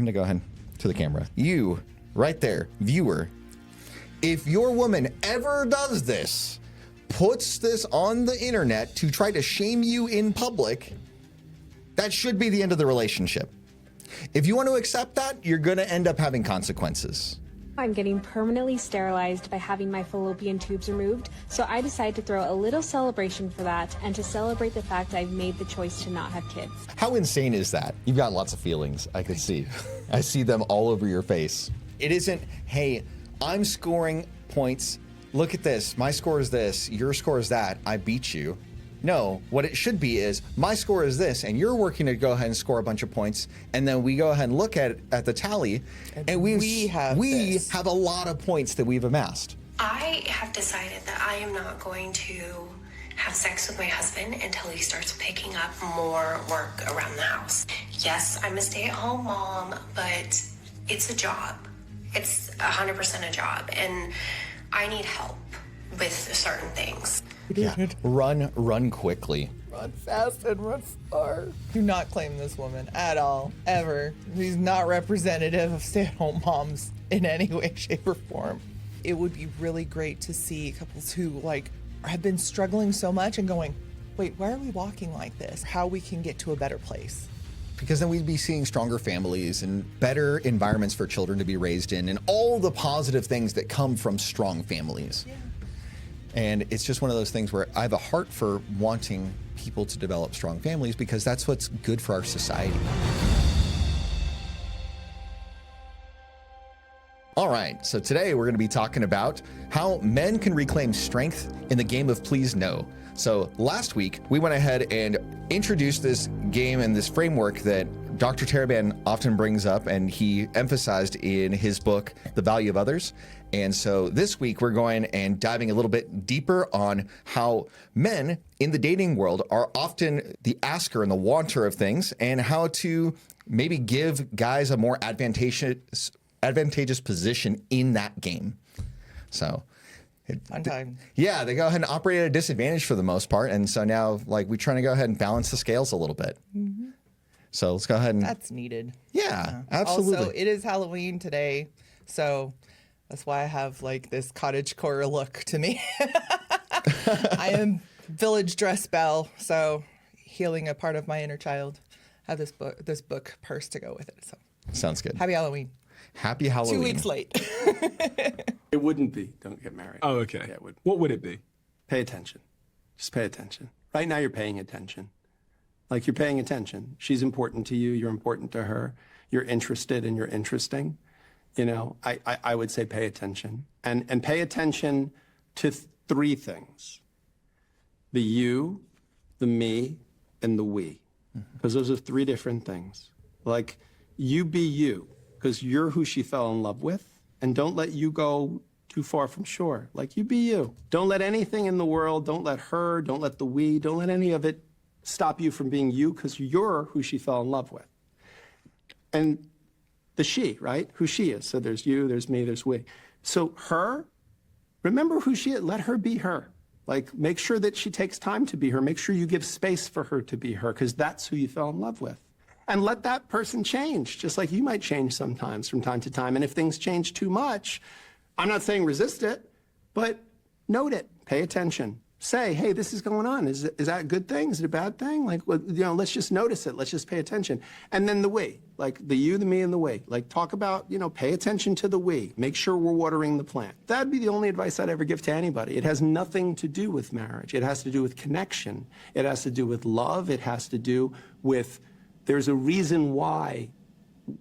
I'm going to go ahead to the camera. You, right there, viewer, if your woman ever does this, puts this on the internet to try to shame you in public, that should be the end of the relationship. If you want to accept that, you're going to end up having consequences. I'm getting permanently sterilized by having my fallopian tubes removed, so I decided to throw a little celebration for that and to celebrate the fact I've made the choice to not have kids. How insane is that? You've got lots of feelings, I could see. I see them all over your face. It isn't, hey, I'm scoring points. Look at this. My score is this. Your score is that. I beat you. No, what it should be is my score is this, and you're working to go ahead and score a bunch of points, and then we go ahead and look at the tally, and we have a lot of points that we've amassed. I have decided that I am not going to have sex with my husband until he starts picking up more work around the house. Yes, I'm a stay-at-home mom, but it's a job. It's 100% a job, and I need help with certain things. Yeah, run quickly. Run fast and run far. Do not claim this woman at all, ever. She's not representative of stay-at-home moms in any way, shape, or form. It would be really great to see couples who have been struggling so much and going, wait, why are we walking like this? How we can get to a better place. Because then we'd be seeing stronger families and better environments for children to be raised in, and all the positive things that come from strong families. Yeah. And it's just one of those things where I have a heart for wanting people to develop strong families because that's what's good for our society. All right, so today we're going to be talking about how men can reclaim strength in the game of Please No. So last week, we went ahead and introduced this game and this framework that Dr. Taraban often brings up and he emphasized in his book, The Value of Others. And so this week, we're going and diving a little bit deeper on how men in the dating world are often the asker and the wanter of things, and how to maybe give guys a more advantageous position in that game. So... Fun time. Yeah, they go ahead and operate at a disadvantage for the most part. And so now, we're trying to go ahead and balance the scales a little bit. Mm-hmm. So let's go ahead and... That's needed. Yeah, absolutely. Also, it is Halloween today, so that's why I have, this cottagecore look to me. I am village dress belle, so healing a part of my inner child. I have this book purse to go with it. So sounds good. Happy Halloween. Happy Halloween. 2 weeks late. It wouldn't be don't get married. Oh, okay. Yeah, it would. What would it be? Pay attention. Just pay attention. Right now you're paying attention. You're paying attention. She's important to you. You're important to her. You're interested and you're interesting. I would say pay attention. And pay attention to 3 things. The you, the me, and the we. Because those are 3 different things. You be you, because you're who she fell in love with. And don't let you go too far from shore. You be you. Don't let anything in the world, don't let her, don't let the we, don't let any of it stop you from being you, because you're who she fell in love with. And the she, right? Who she is. So there's you, there's me, there's we. So her, remember who she is. Let her be her. Make sure that she takes time to be her. Make sure you give space for her to be her, because that's who you fell in love with. And let that person change, just like you might change sometimes from time to time. And if things change too much, I'm not saying resist it, but note it, pay attention. Say, hey, this is going on. Is that a good thing? Is it a bad thing? Let's just notice it. Let's just pay attention. And then the we, the you, the me, and the we. Talk about, pay attention to the we. Make sure we're watering the plant. That'd be the only advice I'd ever give to anybody. It has nothing to do with marriage. It has to do with connection. It has to do with love. It has to do with... There's a reason why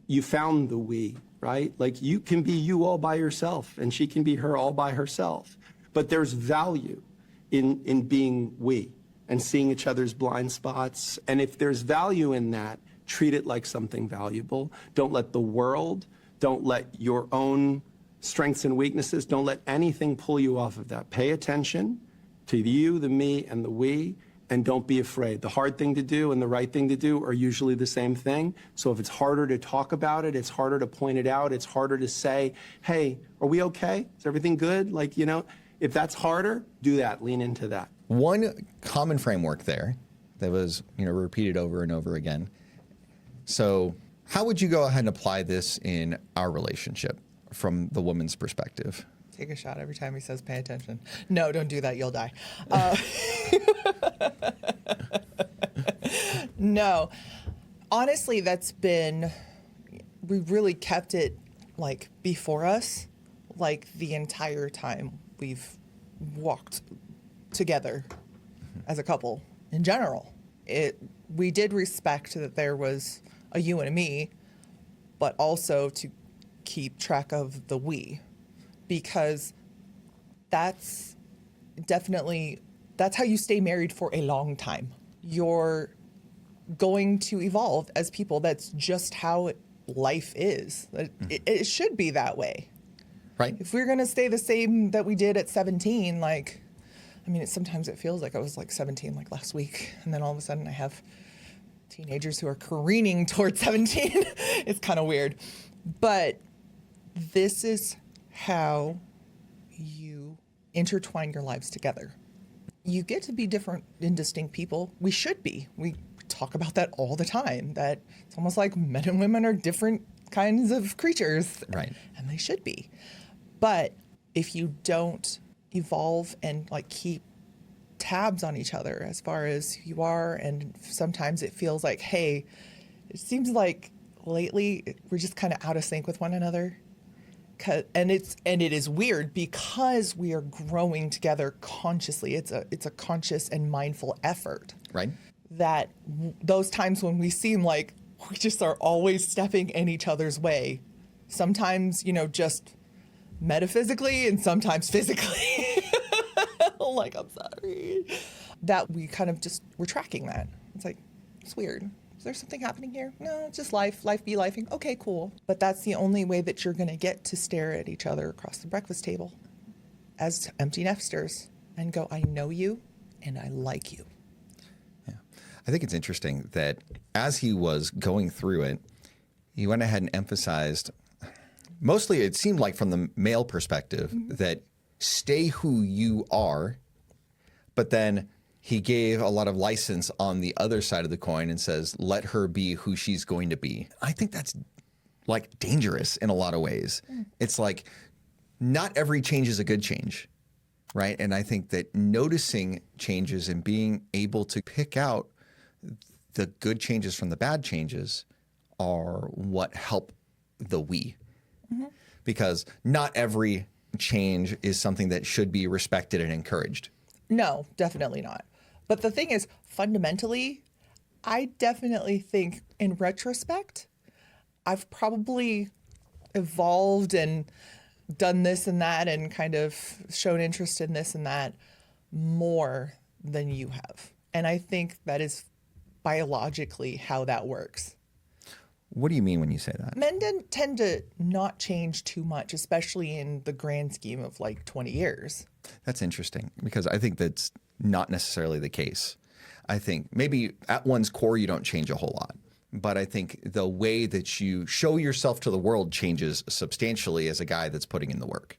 you found the we, right? You can be you all by yourself, and she can be her all by herself. But there's value in being we and seeing each other's blind spots. And if there's value in that, treat it like something valuable. Don't let the world, don't let your own strengths and weaknesses, don't let anything pull you off of that. Pay attention to you, the me, and the we. And don't be afraid. The hard thing to do and the right thing to do are usually the same thing. So if it's harder to talk about it, it's harder to point it out, it's harder to say, hey, are we okay? Is everything good? If that's harder, do that. Lean into that. One common framework there that was, repeated over and over again. So How would you go ahead and apply this in our relationship from the woman's perspective? Take a shot every time he says pay attention. No, don't do that. You'll die. No. Honestly, we really kept it like before us, like the entire time we've walked together as a couple in general. We did respect that there was a you and a me, but also to keep track of the we, because that's how you stay married for a long time. You're going to evolve as people. That's just how life is. It should be that way. Right. If we're going to stay the same that we did at 17, like, I mean, sometimes it feels like I was like 17 like last week, and then all of a sudden I have teenagers who are careening towards 17. It's kind of weird. But this is how you intertwine your lives together. You get to be different and distinct people. We should be. We talk about that all the time, that it's almost like men and women are different kinds of creatures. Right. And they should be. But if you don't evolve and like keep tabs on each other as far as who you are, and sometimes it feels like, hey, it seems like lately we're just kind of out of sync with one another. And it is weird because we are growing together consciously. It's a conscious and mindful effort. Right. That those times when we seem like we just are always stepping in each other's way, sometimes, just metaphysically and sometimes physically. Like, I'm sorry. That we kind of we're tracking that. It's like, it's weird. Is there something happening here? No, it's just life. Life be lifing. Okay, cool. But that's the only way that you're going to get to stare at each other across the breakfast table as empty nesters and go, I know you and I like you. Yeah. I think it's interesting that as he was going through it, he went ahead and emphasized, mostly it seemed like from the male perspective, that stay who you are, but then he gave a lot of license on the other side of the coin and says, let her be who she's going to be. I think that's like dangerous in a lot of ways. It's like not every change is a good change, right? And I think that noticing changes and being able to pick out the good changes from the bad changes are what help the we. Because not every change is something that should be respected and encouraged. No, definitely not. But the thing is, fundamentally, I definitely think in retrospect, I've probably evolved and done this and that and kind of shown interest in this and that more than you have. And I think that is biologically how that works. What do you mean when you say that? Men tend to not change too much, especially in the grand scheme of like 20 years. That's interesting because I think that's not necessarily the case. I think maybe at one's core, you don't change a whole lot. But I think the way that you show yourself to the world changes substantially as a guy that's putting in the work.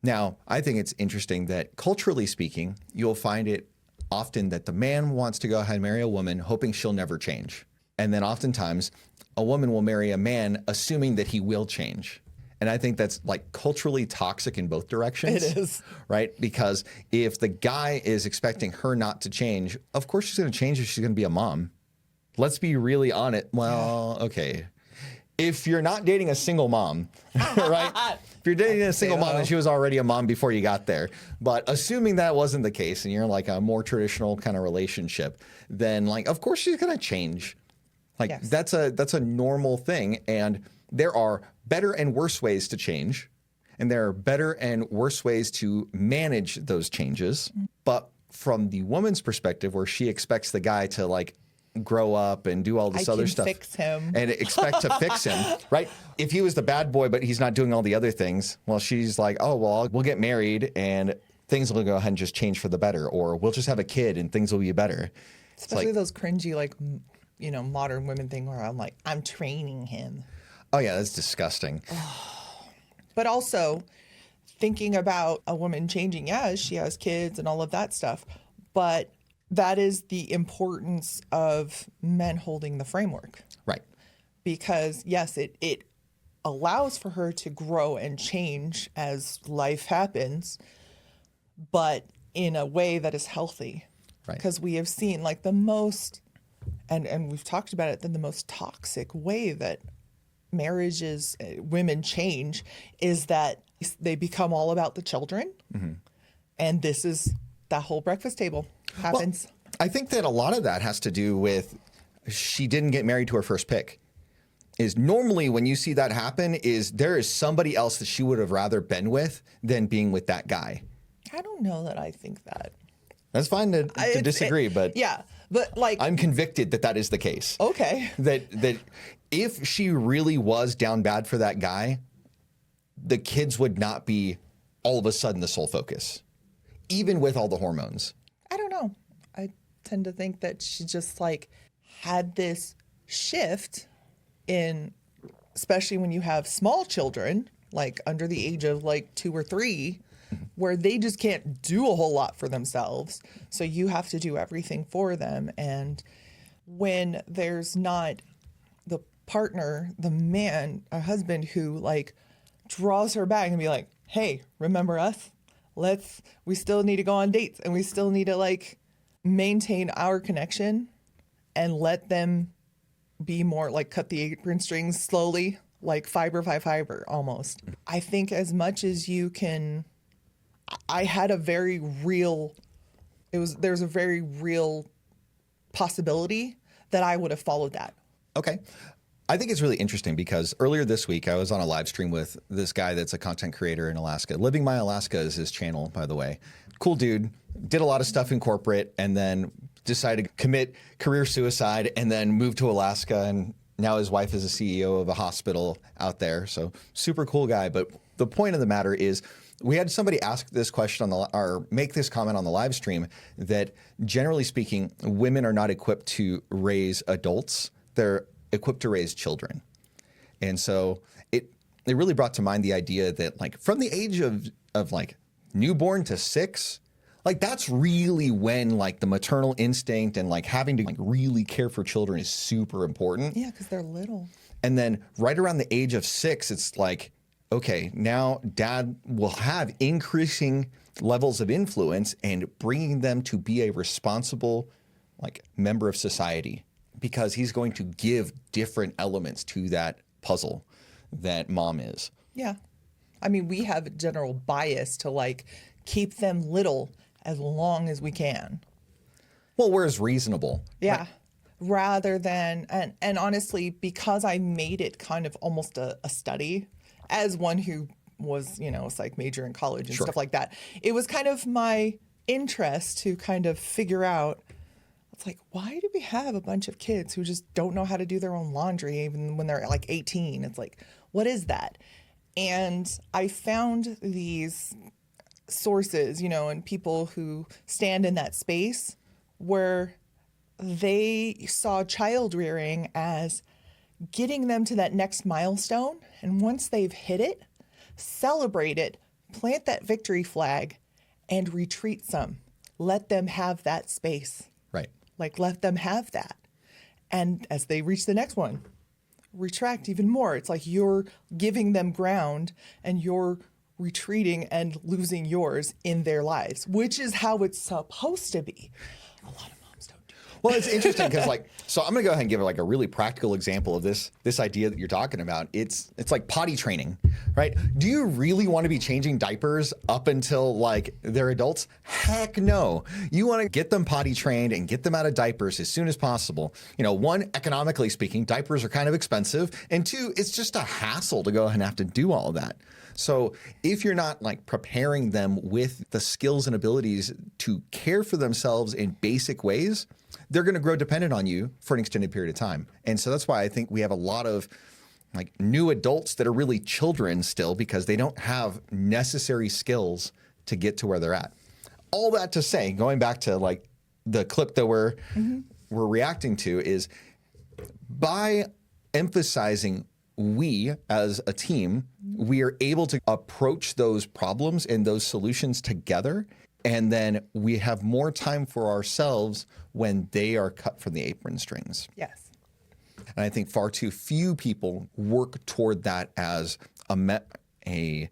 Now, I think it's interesting that culturally speaking, you'll find it often that the man wants to go ahead and marry a woman hoping she'll never change. And then oftentimes a woman will marry a man assuming that he will change. And I think that's like culturally toxic in both directions. It is. Right? Because if the guy is expecting her not to change, of course she's going to change if she's going to be a mom. Let's be really on it. Well, okay. If you're not dating a single mom, right? If you're dating a single mom and she was already a mom before you got there, but assuming that wasn't the case and you're in like a more traditional kind of relationship, then like, of course she's going to change. Like Yes. that's a normal thing. And there are better and worse ways to change. And there are better and worse ways to manage those changes. But from the woman's perspective, where she expects the guy to like grow up and do all this other stuff fix him. and expect to fix him, right? If he was the bad boy, but he's not doing all the other things, well, she's like, oh, well, we'll get married and things will go ahead and just change for the better, or we'll just have a kid and things will be better. Especially like, those cringy, like, modern women thing where I'm like, I'm training him. oh yeah, that's disgusting. But also thinking about a woman changing, yeah, she has kids and all of that stuff. But that is the importance of men holding the framework. Right. because yes, it allows for her to grow and change as life happens, but in a way that is healthy. Right. Because we have seen like the most, and we've talked about it, then the most toxic way that marriages, women change is that they become all about the children. And this is that whole breakfast table happens. Well, I think that a lot of that has to do with she didn't get married to her first pick. Is normally when you see that happen is there is somebody else that she would have rather been with than being with that guy. I don't know that I think that. That's fine to disagree, but yeah, but like I'm convicted that that is the case. Okay. That if she really was down bad for that guy, the kids would not be all of a sudden the sole focus, even with all the hormones. I don't know. I tend to think that she just like had this shift in, especially when you have small children, like under the age of like 2 or 3, where they just can't do a whole lot for themselves. So you have to do everything for them. And when there's not the partner, the man, a husband who like draws her back and be like, hey, remember us? We still need to go on dates and we still need to like maintain our connection and let them be more like cut the apron strings slowly, like fiber by fiber almost. I think as much as you can, I had a very real, there's a very real possibility that I would have followed that. Okay. I think it's really interesting because earlier this week I was on a live stream with this guy that's a content creator in Alaska. Living My Alaska is his channel, by the way. Cool dude, did a lot of stuff in corporate and then decided to commit career suicide and then moved to Alaska, and now his wife is a CEO of a hospital out there. So super cool guy. But the point of the matter is we had somebody ask this question or make this comment on the live stream that generally speaking, women are not equipped to raise adults. They're equipped to raise children. And so it really brought to mind the idea that like from the age of like newborn to 6, like that's really when like the maternal instinct and like having to like really care for children is super important. Yeah, because they're little. And then right around the age of 6, it's like, okay, now dad will have increasing levels of influence and bringing them to be a responsible like member of society, because he's going to give different elements to that puzzle that mom is. Yeah. I mean, we have a general bias to like keep them little as long as we can. Well, where's reasonable? Yeah. Right? Rather than, and honestly, because I made it kind of almost a study as one who was, a psych major in college and stuff like that, it was kind of my interest to kind of figure out, it's like, why do we have a bunch of kids who just don't know how to do their own laundry even when they're like 18? It's like, what is that? And I found these sources, and people who stand in that space where they saw child rearing as getting them to that next milestone. And once they've hit it, celebrate it, plant that victory flag, and retreat some. Let them have that space. Right. Like, let them have that. And as they reach the next one, retract even more. It's like you're giving them ground and you're retreating and losing yours in their lives, which is how it's supposed to be. A lot of moms don't do that. Well, it's interesting because so I'm going to go ahead and give like a really practical example of this idea that you're talking about. It's like potty training, right? Do you really want to be changing diapers up until like they're adults? Heck no. You want to get them potty trained and get them out of diapers as soon as possible. One, economically speaking, diapers are kind of expensive. And 2, it's just a hassle to go ahead and have to do all of that. So if you're not like preparing them with the skills and abilities to care for themselves in basic ways, they're going to grow dependent on you for an extended period of time. And so that's why I think we have a lot of like new adults that are really children still because they don't have necessary skills to get to where they're at. All that to say, going back to like the clip that we're reacting to is by emphasizing we as a team, we are able to approach those problems and those solutions together. And then we have more time for ourselves when they are cut from the apron strings. Yes. And I think far too few people work toward that as a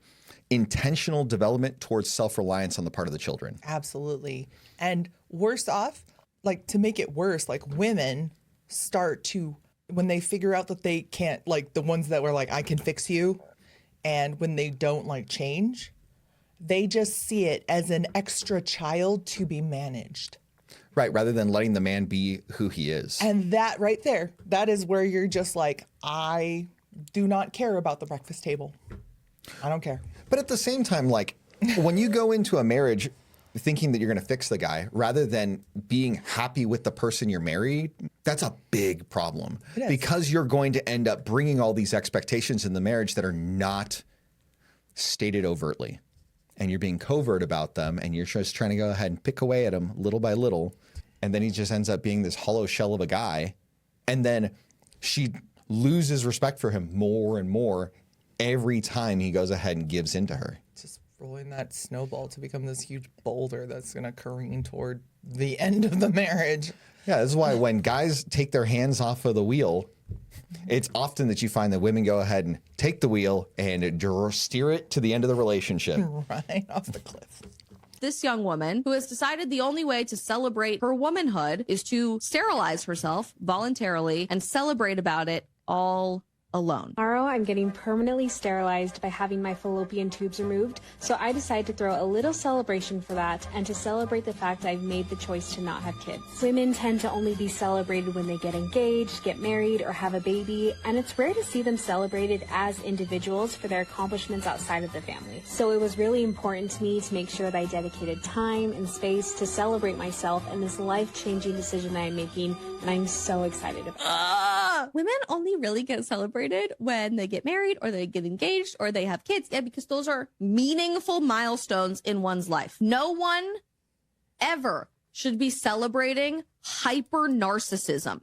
intentional development towards self-reliance on the part of the children. Absolutely. And worse off, like to make it worse, like women start to, when they figure out that they can't, like the ones that were like, I can fix you. And when they don't like change, they just see it as an extra child to be managed. Right, rather than letting the man be who he is. And that right there, that is where you're just like, I do not care about the breakfast table. I don't care. But at the same time, like when you go into a marriage thinking that you're going to fix the guy rather than being happy with the person you're married, that's a big problem. Because you're going to end up bringing all these expectations in the marriage that are not stated overtly. And you're being covert about them, and you're just trying to go ahead and pick away at him little by little. And then he just ends up being this hollow shell of a guy. And then she loses respect for him more and more every time he goes ahead and gives into her. Just rolling that snowball to become this huge boulder that's going to careen toward the end of the marriage. Yeah, this is why when guys take their hands off of the wheel, it's often that you find that women go ahead and take the wheel and steer it to the end of the relationship. Right off the cliff. This young woman who has decided the only way to celebrate her womanhood is to sterilize herself voluntarily and celebrate about it all alone. Tomorrow, I'm getting permanently sterilized by having my fallopian tubes removed, so I decided to throw a little celebration for that and to celebrate the fact I've made the choice to not have kids. Women tend to only be celebrated when they get engaged, get married, or have a baby, and it's rare to see them celebrated as individuals for their accomplishments outside of the family. So it was really important to me to make sure that I dedicated time and space to celebrate myself and this life-changing decision that I'm making, and I'm so excited about it. Women only really get celebrated when they get married or they get engaged or they have kids. Yeah, because those are meaningful milestones in one's life. No one ever should be celebrating hyper narcissism.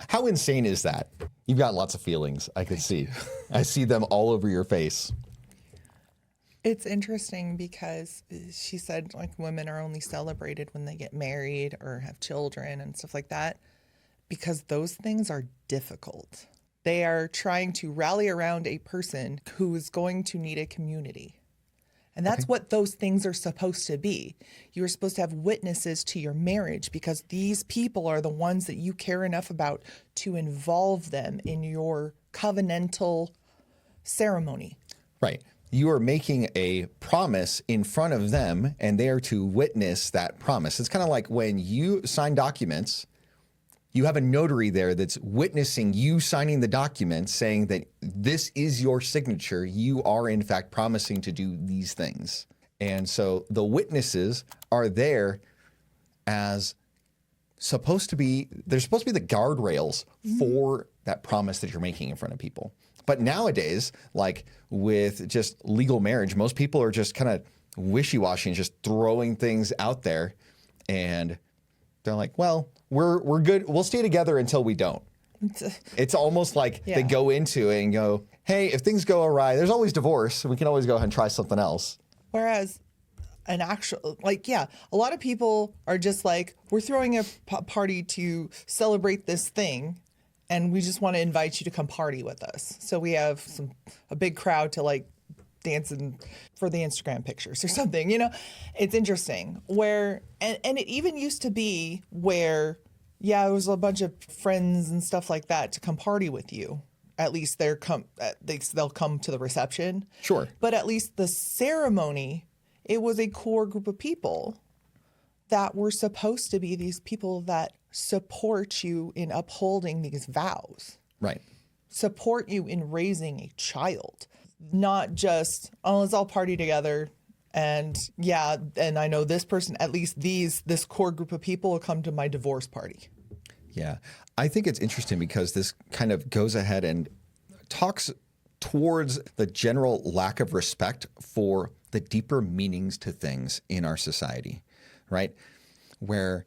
How insane is that? You've got lots of feelings. I can see. I see them all over your face. It's interesting because she said like women are only celebrated when they get married or have children and stuff like that, because those things are difficult. They are trying to rally around a person who is going to need a community. And that's what those things are supposed to be. You are supposed to have witnesses to your marriage because these people are the ones that you care enough about to involve them in your covenantal ceremony. Right. You are making a promise in front of them, and they are to witness that promise. It's kind of like when you sign documents, you have a notary there that's witnessing you signing the document saying that this is your signature. You are, in fact, promising to do these things. And so the witnesses are there as supposed to be, they're supposed to be the guardrails for that promise that you're making in front of people. But nowadays, like with just legal marriage, most people are just kind of wishy-washy and just throwing things out there. And they're like, well, we're good. We'll stay together until we don't. It's almost like they go into it and go, hey, if things go awry, there's always divorce. We can always go ahead and try something else. Whereas an actual, like, a lot of people are just like, we're throwing a party to celebrate this thing, and we just want to invite you to come party with us. So we have a big crowd to like dancing for the Instagram pictures or something, you know. It's interesting where, and it even used to be where, it was a bunch of friends and stuff like that to come party with you. At least they'll come to the reception. Sure. But at least the ceremony, it was a core group of people that were supposed to be these people that support you in upholding these vows. Right. Support you in raising a child. Not just, let's all party together. And and I know this person, at least this core group of people will come to my divorce party. Yeah. I think it's interesting because this kind of goes ahead and talks towards the general lack of respect for the deeper meanings to things in our society, right? Where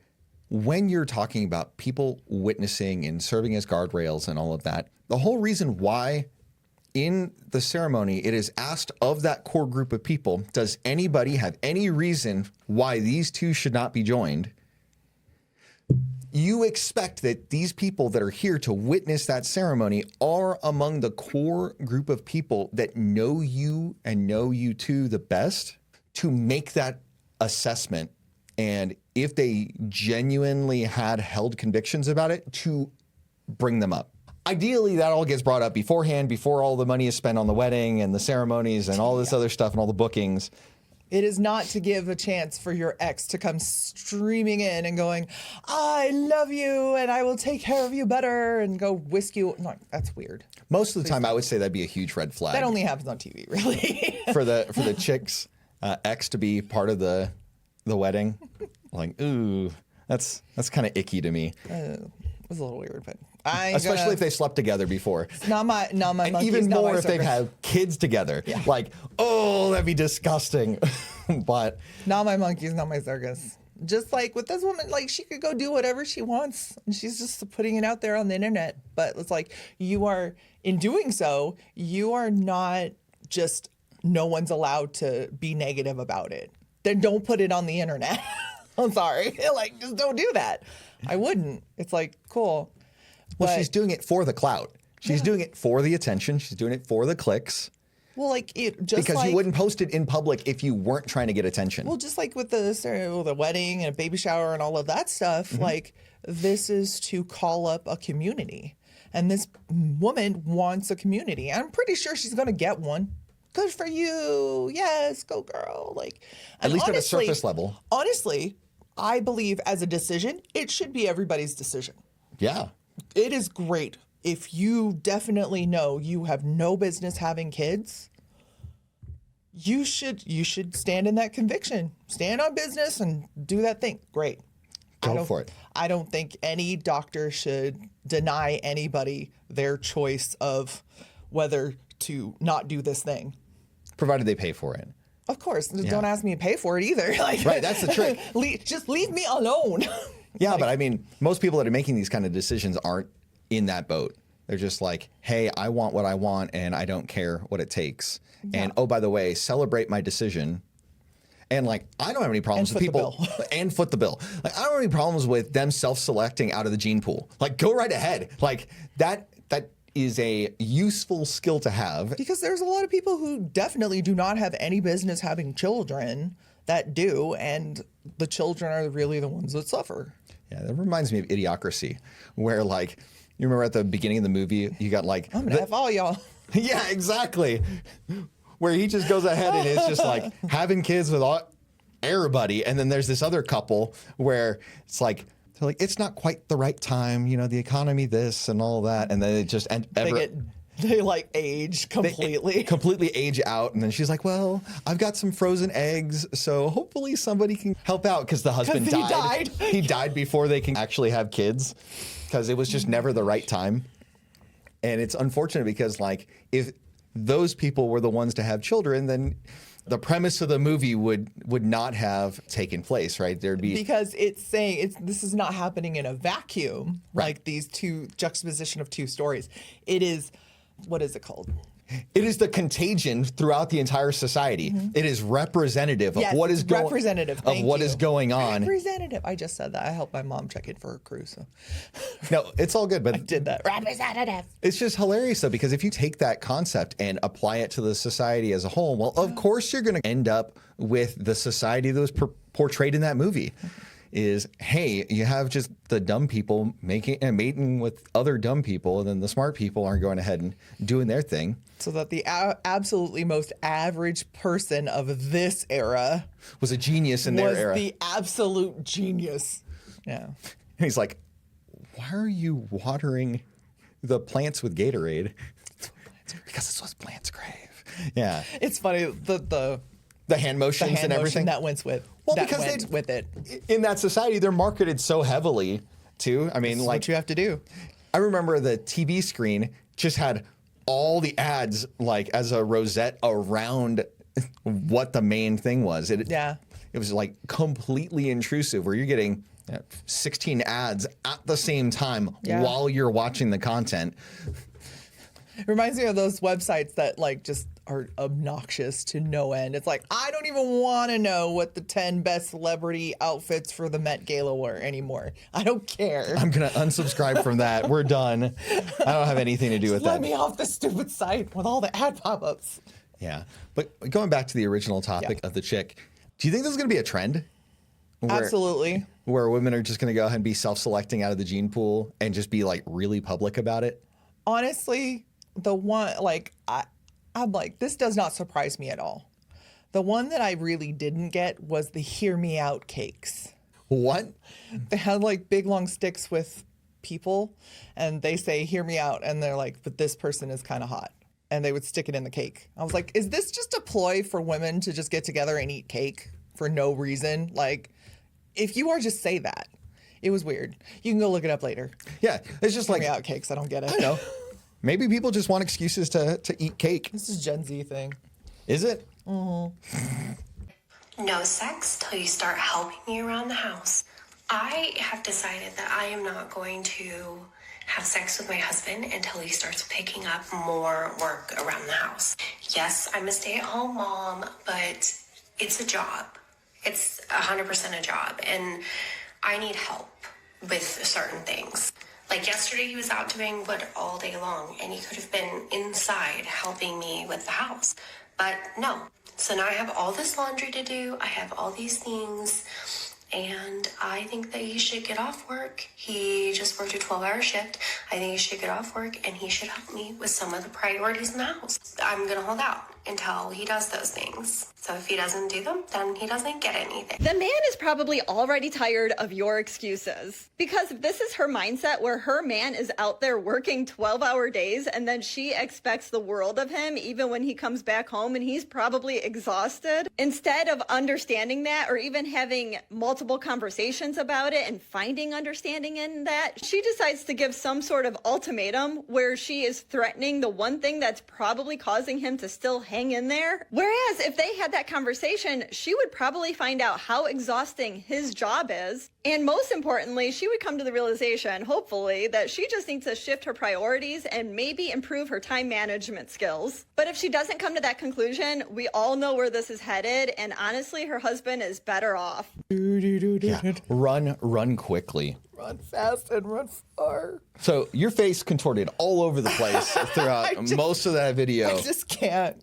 when you're talking about people witnessing and serving as guardrails and all of that, the whole reason why in the ceremony it is asked of that core group of people, does anybody have any reason why these two should not be joined? you expect that these people that are here to witness that ceremony are among the core group of people that know you and know you too the best to make that assessment. And if they genuinely had held convictions about it, to bring them up. Ideally, that all gets brought up beforehand, before all the money is spent on the wedding and the ceremonies and all this other stuff and all the bookings. It is not to give a chance for your ex to come streaming in and going, I love you and I will take care of you better and go whisk you. No, that's weird. Most of the time, I would say that'd be a huge red flag. That only happens on TV, really. for the chick's ex to be part of the wedding. Like, ooh, that's kind of icky to me. It was a little weird, but especially if they slept together before. Not my and monkeys, even not more my if they've circus. had kids together. Yeah. Like, oh, that'd be disgusting. But Not my monkeys, not my circus. Just like with this woman, like she could go do whatever she wants, and she's just putting it out there on the internet. But it's like in doing so, you are not just. No one's allowed to be negative about it. Then don't put it on the internet. I'm sorry. Like, just don't do that. I wouldn't. It's like, cool. well, But- she's doing it for the clout. She's doing it for the attention. She's doing it for the clicks. Well, like it just Because like, you wouldn't post it in public if you weren't trying to get attention. Well, just like with the wedding and a baby shower and all of that stuff, like this is to call up a community. And this woman wants a community. I'm pretty sure she's going to get one. Good for you. Yes, go girl. Like, At and least at a honestly- surface level. Honestly, I believe as a decision, it should be everybody's decision. Yeah. It is great if you definitely know you have no business having kids. You should stand in that conviction. Stand on business and do that thing. Great. Go for it. I don't think any doctor should deny anybody their choice of whether to not do this thing. Provided they pay for it. Of course, don't ask me to pay for it either. Like, Right, that's the trick. Just leave me alone. Yeah, but I mean, most people that are making these kind of decisions aren't in that boat. They're just like, hey, I want what I want and I don't care what it takes. And oh, by the way, celebrate my decision. And like, I don't have any problems And with foot the people and foot the bill. Like, I don't have any problems with them self-selecting out of the gene pool. Like, go right ahead. Like that is a useful skill to have. Because there's a lot of people who definitely do not have any business having children that do, and the children are really the ones that suffer. Yeah, that reminds me of Idiocracy, where like, you remember at the beginning of the movie, you got like, I'm gonna have all y'all. yeah, exactly. Where he just goes ahead and is just like having kids with everybody. And then there's this other couple where it's like, they're like, it's not quite the right time, you know, the economy, this and all that. And then it just, They like age completely. completely age out. And then she's like, well, I've got some frozen eggs, so hopefully somebody can help out, because the husband 'Cause he died. died. He died before they can actually have kids, because it was just never the right time. And it's unfortunate because, like, if those people were the ones to have children, then the premise of the movie would not have taken place, right? There'd be Because it's saying this is not happening in a vacuum, Right. like these two juxtaposition of two stories. It is, what is it called? it is the contagion throughout the entire society. It is representative of Yes, what is it's going representative. of Thank what you. is going on. Representative. I just said that. I helped my mom check in for her cruise. So No, it's all good, but did that. Representative. it's just hilarious though, because if you take that concept and apply it to the society as a whole, well, of course you're going to end up with the society that was portrayed in that movie. Is, hey, you have just the dumb people mating with other dumb people, and then the smart people aren't going ahead and doing their thing. So that the absolutely most average person of this era Was a genius in their was era. the absolute genius. Yeah. And he's like, why are you watering the plants with Gatorade? Because it's what plants crave. Yeah. It's funny, the hand motions hand and motion everything. that went with Well, that because went they- with it. In that society, they're marketed so heavily too. I mean, It's like, what you have to do. I remember the TV screen just had all the ads like as a rosette around what the main thing was. It was like completely intrusive, where you're getting 16 ads at the same time Yeah. while you're watching the content. It reminds me of those websites that like just are obnoxious to no end. It's like, I don't even want to know what the 10 best celebrity outfits for the Met Gala were anymore. I don't care. I'm going to unsubscribe from that. We're done. I don't have anything to do with Let that. me off this stupid site with all the ad pop-ups. Yeah. But going back to the original topic of the chick, do you think this is going to be a trend? Absolutely. Where women are just going to go ahead and be self-selecting out of the gene pool and just be like really public about it? Honestly, the one, like, I'm like, this does not surprise me at all. The one that I really didn't get was the Hear Me Out cakes. What? They had like big long sticks with people and they say, hear me out. And they're like, but this person is kind of hot. And they would stick it in the cake. I was like, is this just a ploy for women to just get together and eat cake for no reason? Like, if you are, just say that. It was weird. You can go look it up later. Yeah. It's just Hear like, me out cakes. I don't get it. I know. Maybe people just want excuses to eat cake. This is Gen Z thing. Is it? No sex till you start helping me around the house. I have decided that I am not going to have sex with my husband until he starts picking up more work around the house. Yes, I'm a stay-at-home mom, but it's a job. It's 100% a job, and I need help with certain things. Like yesterday, he was out doing wood all day long, and he could have been inside helping me with the house. But no. So now I have all this laundry to do. I have all these things. And I think that he should get off work. He just worked a 12-hour shift. I think he should get off work and he should help me with some of the priorities in the house. I'm going to hold out until he does those things. So if he doesn't do them, then he doesn't get anything. The man is probably already tired of your excuses. Because if this is her mindset where her man is out there working 12-hour days and then she expects the world of him even when he comes back home and he's probably exhausted, instead of understanding that or even having multiple conversations about it and finding understanding in that, she decides to give some sort of ultimatum where she is threatening the one thing that's probably causing him to still hang in there. Whereas if they had that conversation, she would probably find out how exhausting his job is. And most importantly, she would come to the realization, hopefully, that she just needs to shift her priorities and maybe improve her time management skills. But if she doesn't come to that conclusion, we all know where this is headed. And honestly, her husband is better off. Yeah. Run quickly. Run fast and run far. So your face contorted all over the place throughout most of that video. I just can't.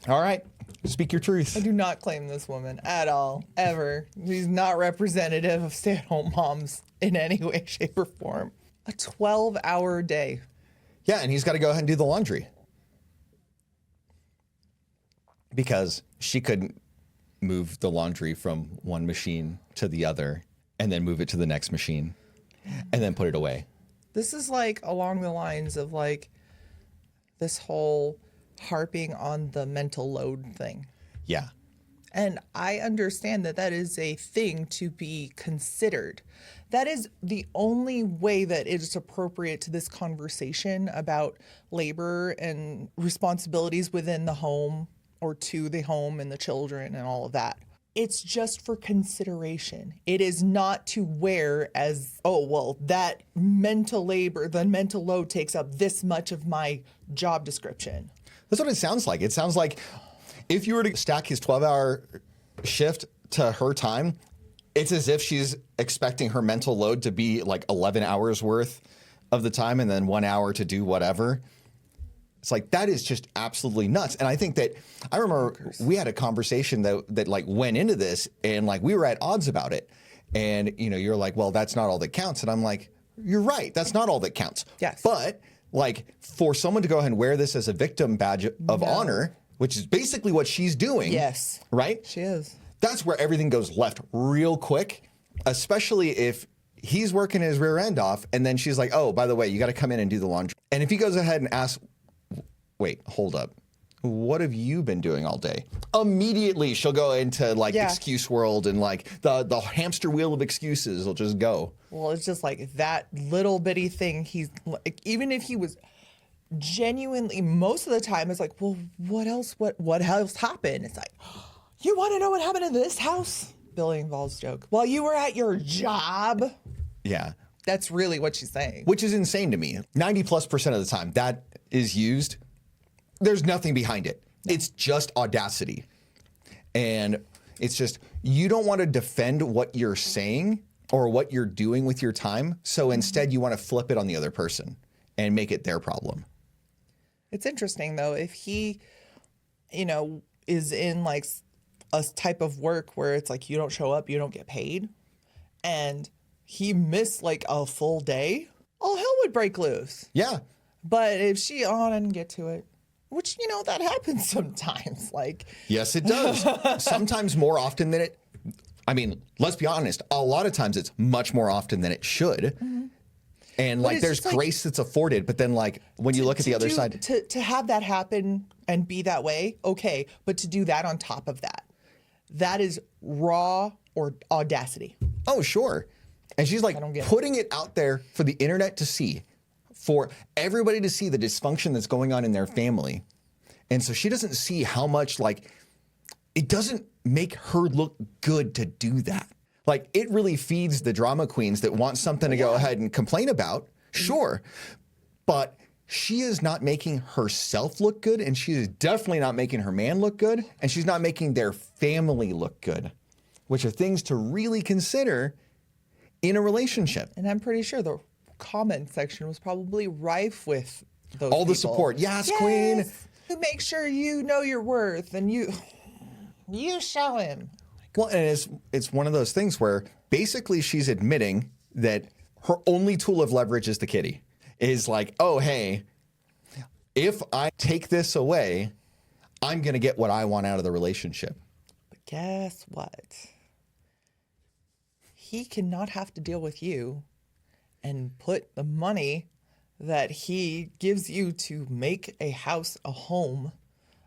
All right. Speak your truth. I do not claim this woman at all, ever. She's not representative of stay-at-home moms in any way, shape, or form. A 12-hour day. Yeah, and he's got to go ahead and do the laundry. Because she couldn't move the laundry from one machine to the other and then move it to the next machine and then put it away. This is like along the lines of like this whole harping on the mental load thing. Yeah. And I understand that that is a thing to be considered. That is the only way that it is appropriate to this conversation about labor and responsibilities within the home or to the home and the children and all of that. It's just for consideration. It is not to wear as, oh, well, that mental labor, the mental load takes up this much of my job description. That's what it sounds like. It sounds like if you were to stack his 12-hour shift to her time, it's as if she's expecting her mental load to be like 11 hours worth of the time and then 1 hour to do whatever. It's like, that is just absolutely nuts. And I think that, I remember we had a conversation that like went into this and like we were at odds about it. And, you know, you're like, well, that's not all that counts. And I'm like, you're right. That's not all that counts. Yes. But like for someone to go ahead and wear this as a victim badge of honor, which is basically what she's doing. Yes. Right? She is. That's where everything goes left real quick, especially if he's working his rear end off and then she's like, oh, by the way, you got to come in and do the laundry. And if he goes ahead and asks, wait, hold up. What have you been doing all day? Immediately she'll go into like excuse world and like the hamster wheel of excuses will just go. Well, it's just like that little bitty thing. He's like, even if he was genuinely, most of the time it's like, well, what else happened? It's like, you want to know what happened in this house? Billy Engvall's joke. While you were at your job. Yeah. That's really what she's saying. Which is insane to me. 90+% of the time that is used, there's nothing behind it. It's just audacity. And it's just, you don't want to defend what you're saying or what you're doing with your time. So instead you want to flip it on the other person and make it their problem. It's interesting though, if he, is in like a type of work where it's like you don't show up, you don't get paid, and he missed like a full day, all hell would break loose. Yeah. But if she, I didn't get to it, which, that happens sometimes. Like, yes, it does. Sometimes more often than it. I mean, let's be honest. A lot of times it's much more often than it should. Mm-hmm. And like, there's grace that's afforded. But then like, when you look at the other side. To have that happen and be that way, okay. But to do that on top of that, that is raw or audacity. Oh, sure. And she's like putting it out there for the internet to see. For everybody to see the dysfunction that's going on in their family. And so she doesn't see how much, like, it doesn't make her look good to do that. Like, it really feeds the drama queens that want something to go ahead and complain about. Sure. But she is not making herself look good, and she is definitely not making her man look good, and she's not making their family look good, which are things to really consider in a relationship. And I'm pretty sure the comment section was probably rife with those all people. The support. Yes, queen. To make sure you know your worth and you show him. Well, and it's one of those things where basically she's admitting that her only tool of leverage is the kitty. Is like, oh, hey, if I take this away, I'm going to get what I want out of the relationship. But guess what? He cannot have to deal with you and put the money that he gives you to make a house a home,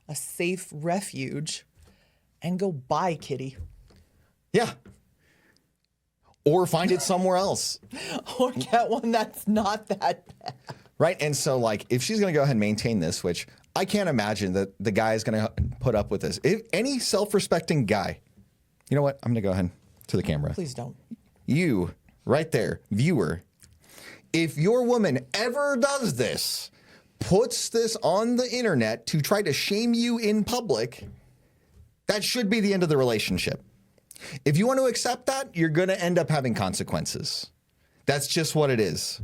a safe refuge, and go buy kitty. Yeah. Or find it somewhere else. Or get one that's not that bad. Right? And so, like, if she's going to go ahead and maintain this, which I can't imagine that the guy is going to put up with this. If any self-respecting guy, you know what? I'm going to go ahead to the camera. Please don't. You, right there, viewer. If your woman ever does this, puts this on the internet to try to shame you in public, that should be the end of the relationship. If you want to accept that, you're going to end up having consequences. That's just what it is.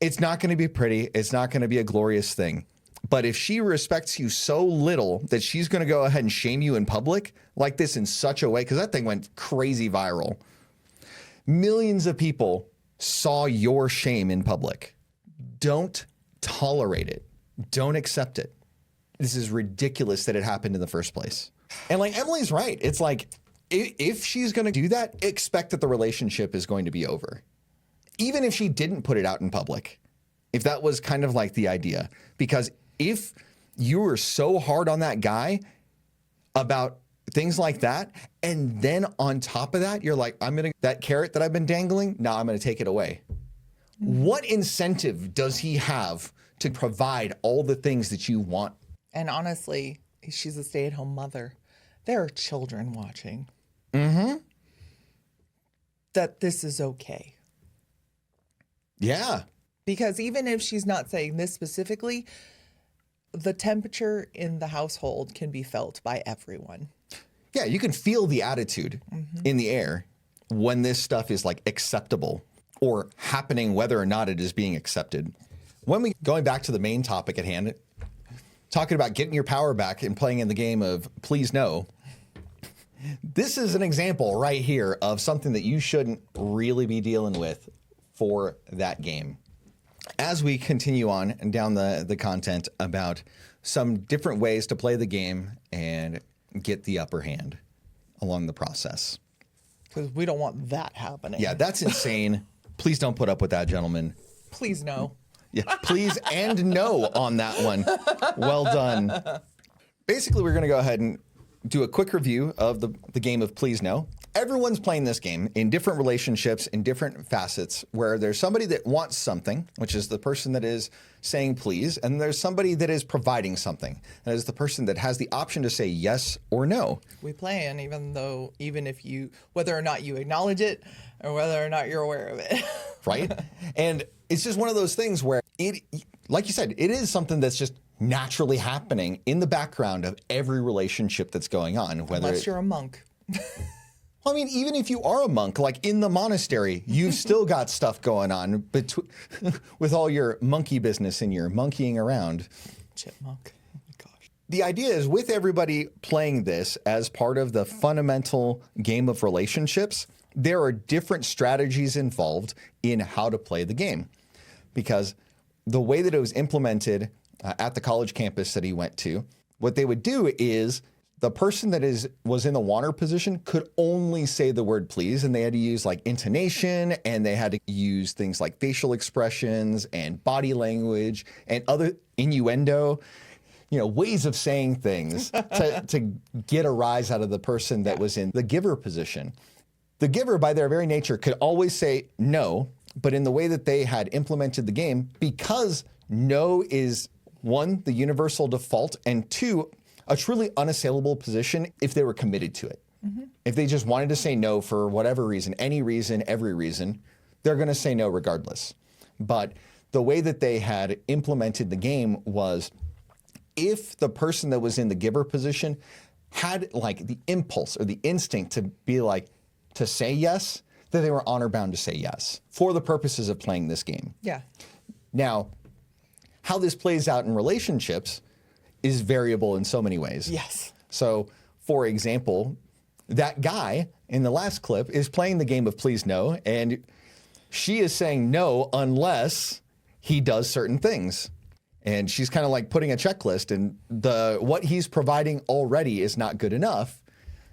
It's not going to be pretty. It's not going to be a glorious thing. But if she respects you so little that she's going to go ahead and shame you in public like this in such a way, because that thing went crazy viral. Millions of people saw your shame in public. Don't tolerate it. Don't accept it. This is ridiculous that it happened in the first place. And like Emily's right. It's like, if she's going to do that, expect that the relationship is going to be over. Even if she didn't put it out in public, if that was kind of like the idea. Because if you were so hard on that guy about things like that, and then on top of that, you're like, that carrot that I've been dangling, now I'm going to take it away. What incentive does he have to provide all the things that you want? And honestly, she's a stay-at-home mother. There are children watching. Mm-hmm. That this is okay. Yeah. Because even if she's not saying this specifically, the temperature in the household can be felt by everyone. Yeah, you can feel the attitude in the air when this stuff is like acceptable or happening, whether or not it is being accepted. Going back to the main topic at hand, talking about getting your power back and playing in the game of please no. This is an example right here of something that you shouldn't really be dealing with for that game. As we continue on and down the content about some different ways to play the game and get the upper hand along the process. Because we don't want that happening. Yeah, that's insane. Please don't put up with that, gentlemen. Please no. Yeah, please and no on that one. Well done. Basically, we're going to go ahead and do a quick review of the game of Please No. Everyone's playing this game in different relationships, in different facets, where there's somebody that wants something, which is the person that is saying please, and there's somebody that is providing something. That is the person that has the option to say yes or no. We plan, even if whether or not you acknowledge it or whether or not you're aware of it. right? And it's just one of those things where it, like you said, it is something that's just naturally happening in the background of every relationship that's going on. Whether Unless you're a monk. Well, I mean, even if you are a monk, like in the monastery, you've still got stuff going on with all your monkey business and your monkeying around. Chipmunk. Oh my gosh. The idea is with everybody playing this as part of the fundamental game of relationships, there are different strategies involved in how to play the game. Because the way that it was implemented at the college campus that he went to, what they would do is the person that was in the wanter position could only say the word please, and they had to use like intonation, and they had to use things like facial expressions and body language and other innuendo, ways of saying things to get a rise out of the person that was in the giver position. The giver, by their very nature, could always say no, but in the way that they had implemented the game, because no is, one, the universal default, and two, a truly unassailable position if they were committed to it. Mm-hmm. If they just wanted to say no for whatever reason, any reason, every reason, they're going to say no regardless. But the way that they had implemented the game was if the person that was in the giver position had like the impulse or the instinct to be like, to say yes, that they were honor bound to say yes for the purposes of playing this game. Yeah. Now, how this plays out in relationships is variable in so many ways. Yes. So, for example, that guy in the last clip is playing the game of please no, and she is saying no unless he does certain things. And she's kind of like putting a checklist, and what he's providing already is not good enough.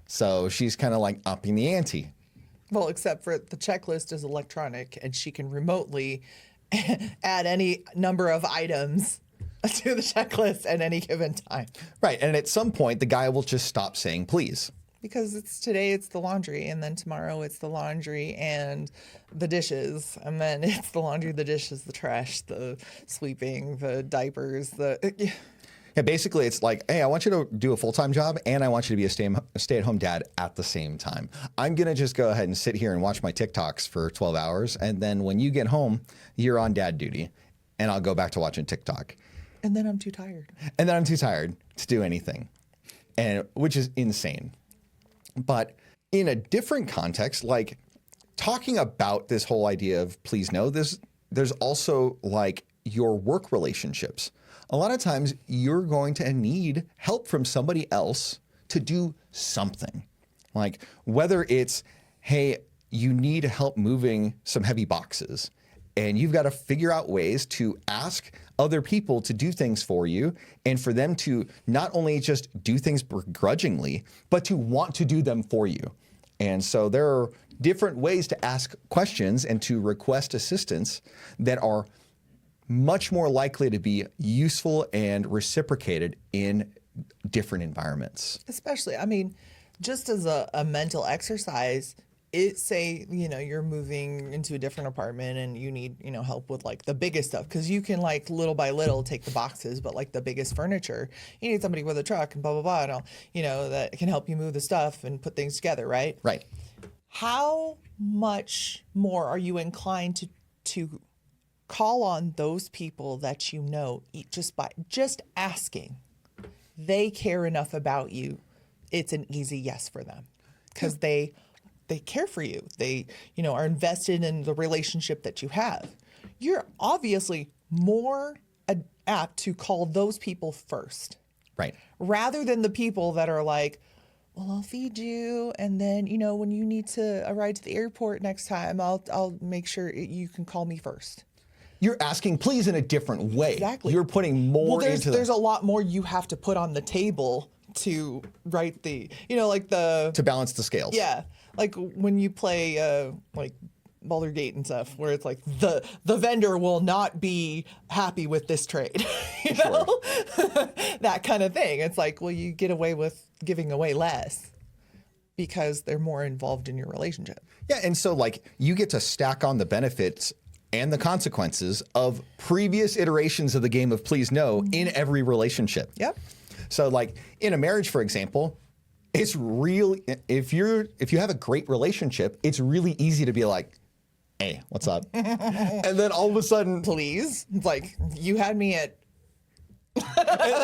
So she's kind of like upping the ante. Well, except for the checklist is electronic, and she can remotely add any number of items to the checklist at any given time. Right. And at some point, the guy will just stop saying please. Because today it's the laundry, and then tomorrow it's the laundry and the dishes, and then it's the laundry, the dishes, the trash, the sweeping, the diapers, Yeah, basically, it's like, hey, I want you to do a full-time job, and I want you to be a stay-at-home dad at the same time. I'm going to just go ahead and sit here and watch my TikToks for 12 hours, and then when you get home, you're on dad duty, and I'll go back to watching TikTok. And then I'm too tired. And then I'm too tired to do anything, which is insane. But in a different context, like talking about this whole idea of please no, there's also like your work relationships. A lot of times you're going to need help from somebody else to do something. Like whether it's, hey, you need help moving some heavy boxes, and you've got to figure out ways to ask other people to do things for you, and for them to not only just do things begrudgingly, but to want to do them for you. And so there are different ways to ask questions and to request assistance that are much more likely to be useful and reciprocated in different environments. Especially, I mean, just as a mental exercise, say, you're moving into a different apartment and you need, help with like the biggest stuff. Cause you can like little by little take the boxes, but like the biggest furniture, you need somebody with a truck and blah, blah, blah. And all, that can help you move the stuff and put things together. Right. Right. How much more are you inclined to call on those people that just asking? They care enough about you. It's an easy yes for them because they care for you. They, are invested in the relationship that you have. You're obviously more apt to call those people first. Right. Rather than the people that are like, well, I'll feed you, and then, when you need a ride to the airport next time, I'll make sure you can call me first. You're asking please in a different way. Exactly. You're putting more into there's a lot more you have to put on the table to write to balance the scales. Yeah. Like when you play like Baldur's Gate and stuff, where it's like the vendor will not be happy with this trade, Sure. That kind of thing. It's like, well, you get away with giving away less because they're more involved in your relationship. Yeah, and so like you get to stack on the benefits and the consequences of previous iterations of the game of please no in every relationship. Yep. So like in a marriage, for example, it's real. If you have a great relationship, it's really easy to be like, hey, what's up? And then all of a sudden, Please. It's like, you had me at. and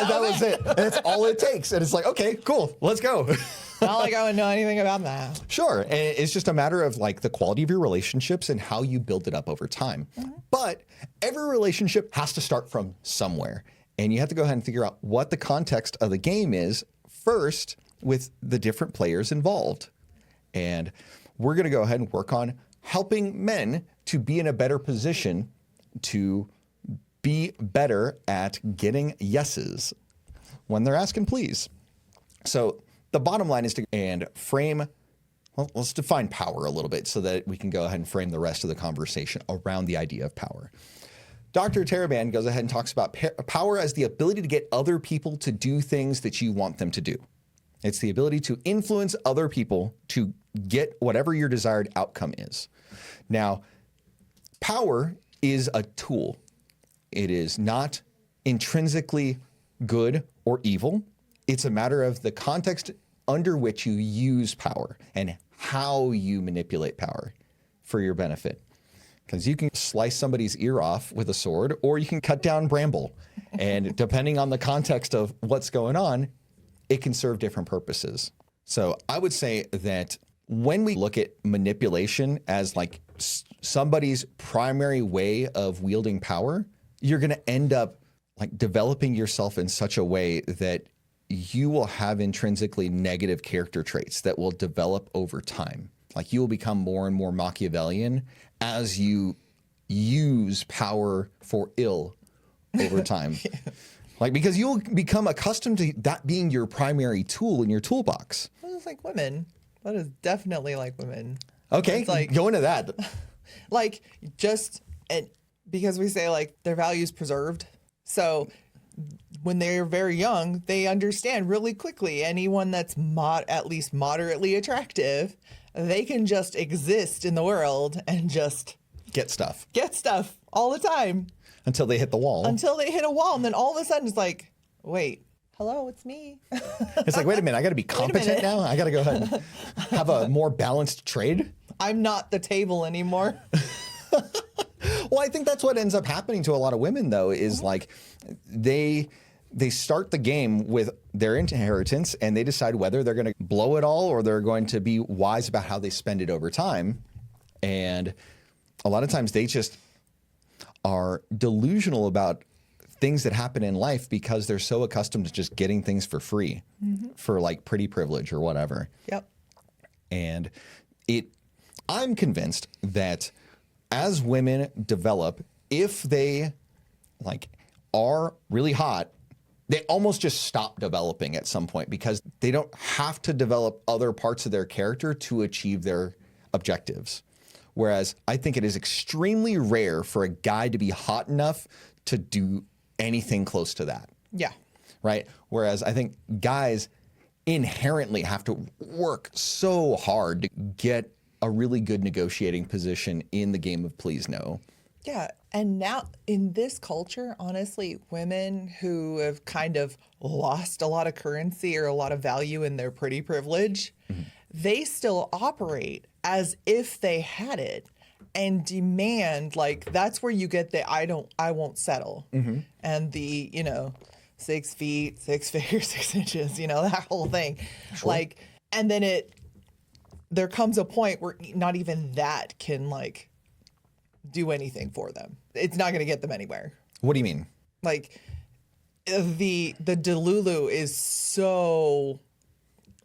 that was it. And that's all it takes. And it's like, okay, cool, let's go. Not like I would know anything about that. Sure. And it's just a matter of like the quality of your relationships and how you build it up over time. But every relationship has to start from somewhere. And you have to go ahead and figure out what the context of the game is first with the different players involved. And we're going to go ahead and work on helping men to be in a better position to be better at getting yeses when they're asking please. So the bottom line is to and frame, well, let's define power a little bit so that we can go ahead and frame the rest of the conversation around the idea of power. Dr. Taraban goes ahead and talks about power as the ability to get other people to do things that you want them to do. It's the ability to influence other people to get whatever your desired outcome is. Now, power is a tool. It is not intrinsically good or evil. It's a matter of the context under which you use power and how you manipulate power for your benefit. Because you can slice somebody's ear off with a sword, or you can cut down bramble. And depending on the context of what's going on, it can serve different purposes. So I would say that when we look at manipulation as like somebody's primary way of wielding power, you're going to end up like developing yourself in such a way that you will have intrinsically negative character traits that will develop over time. Like you will become more and more Machiavellian as you use power for ill over time. Like, because you'll become accustomed to that being your primary tool in your toolbox. Well, it's like women. That is definitely like women. Okay, it's like, go into that. Like, just because we say like their values preserved. So when they're very young, they understand really quickly anyone that's at least moderately attractive, they can just exist in the world and just Get stuff. All the time. Until they hit the wall. Until they hit a wall. And then all of a sudden it's like, wait, hello, it's me. It's like, wait a minute, I got to be competent now? I got to go ahead and have a more balanced trade? I'm not the table anymore. Well, I think that's what ends up happening to a lot of women, though, is like they start the game with their inheritance and they decide whether they're going to blow it all or they're going to be wise about how they spend it over time. And a lot of times they just are delusional about things that happen in life because they're so accustomed to just getting things for free for like pretty privilege or whatever. Yep. And I'm convinced that as women develop, if they like are really hot, they almost just stop developing at some point because they don't have to develop other parts of their character to achieve their objectives. Whereas I think it is extremely rare for a guy to be hot enough to do anything close to that. Yeah. Right? Whereas I think guys inherently have to work so hard to get a really good negotiating position in the game of please no. Yeah. And now in this culture, honestly, women who have kind of lost a lot of currency or a lot of value in their pretty privilege, they still operate as if they had it and demand, like, that's where you get the I won't settle. And the, 6 feet, 6 figures, 6 inches, that whole thing. Sure. Like, and then there comes a point where not even that can like do anything for them. It's not going to get them anywhere. What do you mean? Like the delulu is so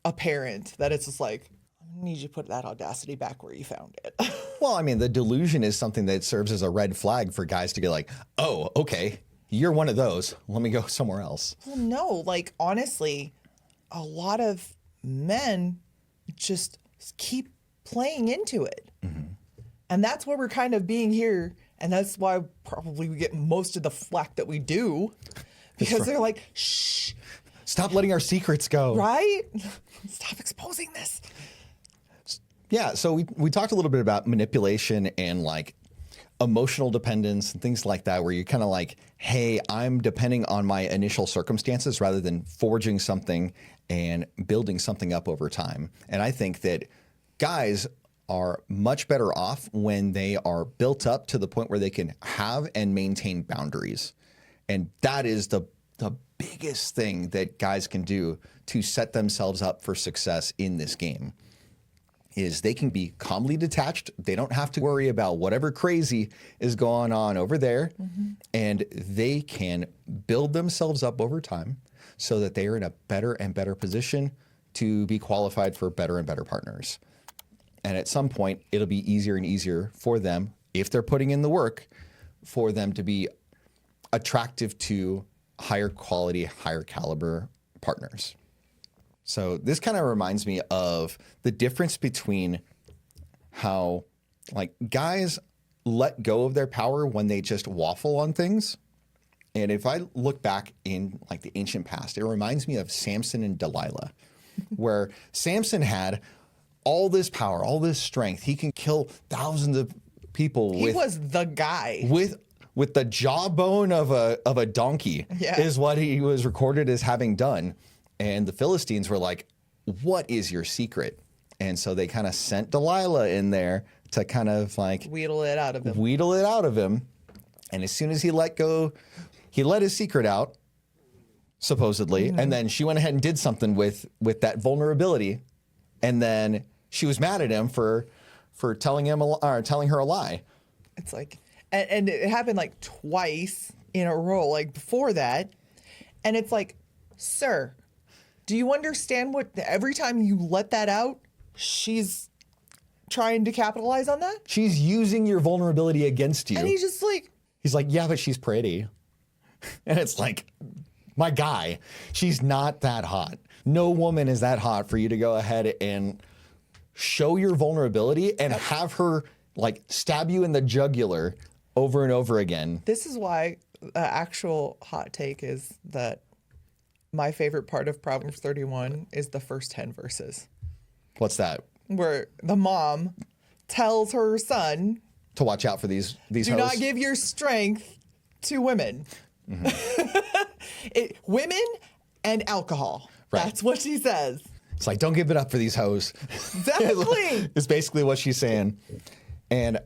apparent that it's just like, I need you to put that audacity back where you found it. Well, I mean, the delusion is something that serves as a red flag for guys to get like, oh, okay, you're one of those. Let me go somewhere else. Well, no, like honestly, a lot of men just keep playing into it. And that's where we're kind of being here. And that's why probably we get most of the flack that we do. Because they're like, shh. Stop letting our secrets go. Right? Stop exposing this. Yeah, so we talked a little bit about manipulation and like emotional dependence and things like that, where you're kind of like, hey, I'm depending on my initial circumstances rather than forging something and building something up over time. And I think that guys are much better off when they are built up to the point where they can have and maintain boundaries. And that is the biggest thing that guys can do to set themselves up for success in this game is they can be calmly detached. They don't have to worry about whatever crazy is going on over there. And they can build themselves up over time so that they are in a better and better position to be qualified for better and better partners. And at some point, it'll be easier and easier for them, if they're putting in the work, for them to be attractive to higher quality, higher caliber partners. So this kind of reminds me of the difference between how like guys let go of their power when they just waffle on things. And if I look back in like the ancient past, it reminds me of Samson and Delilah, where Samson had all this power, all this strength. He can kill thousands of people. He was the guy. With the jawbone of a donkey is what he was recorded as having done. And the Philistines were like, what is your secret? And so they kind of sent Delilah in there to kind of like wheedle it out of him. And as soon as he let go, he let his secret out, supposedly. And then she went ahead and did something with that vulnerability. And then she was mad at him for telling her a lie. It's like, and it happened like twice in a row, like before that. And it's like, sir, do you understand what every time you let that out, she's trying to capitalize on that? She's using your vulnerability against you. And he's like, yeah, but she's pretty. And it's like, my guy, she's not that hot. No woman is that hot for you to go ahead and show your vulnerability and have her like stab you in the jugular over and over again. This is why the actual hot take is that my favorite part of Proverbs 31 is the first 10 verses. What's that? Where the mom tells her son to watch out for these do hoes. not give your strength to women. Women and alcohol. Right. That's what she says. It's like, don't give it up for these hoes. Definitely. It's basically what she's saying. And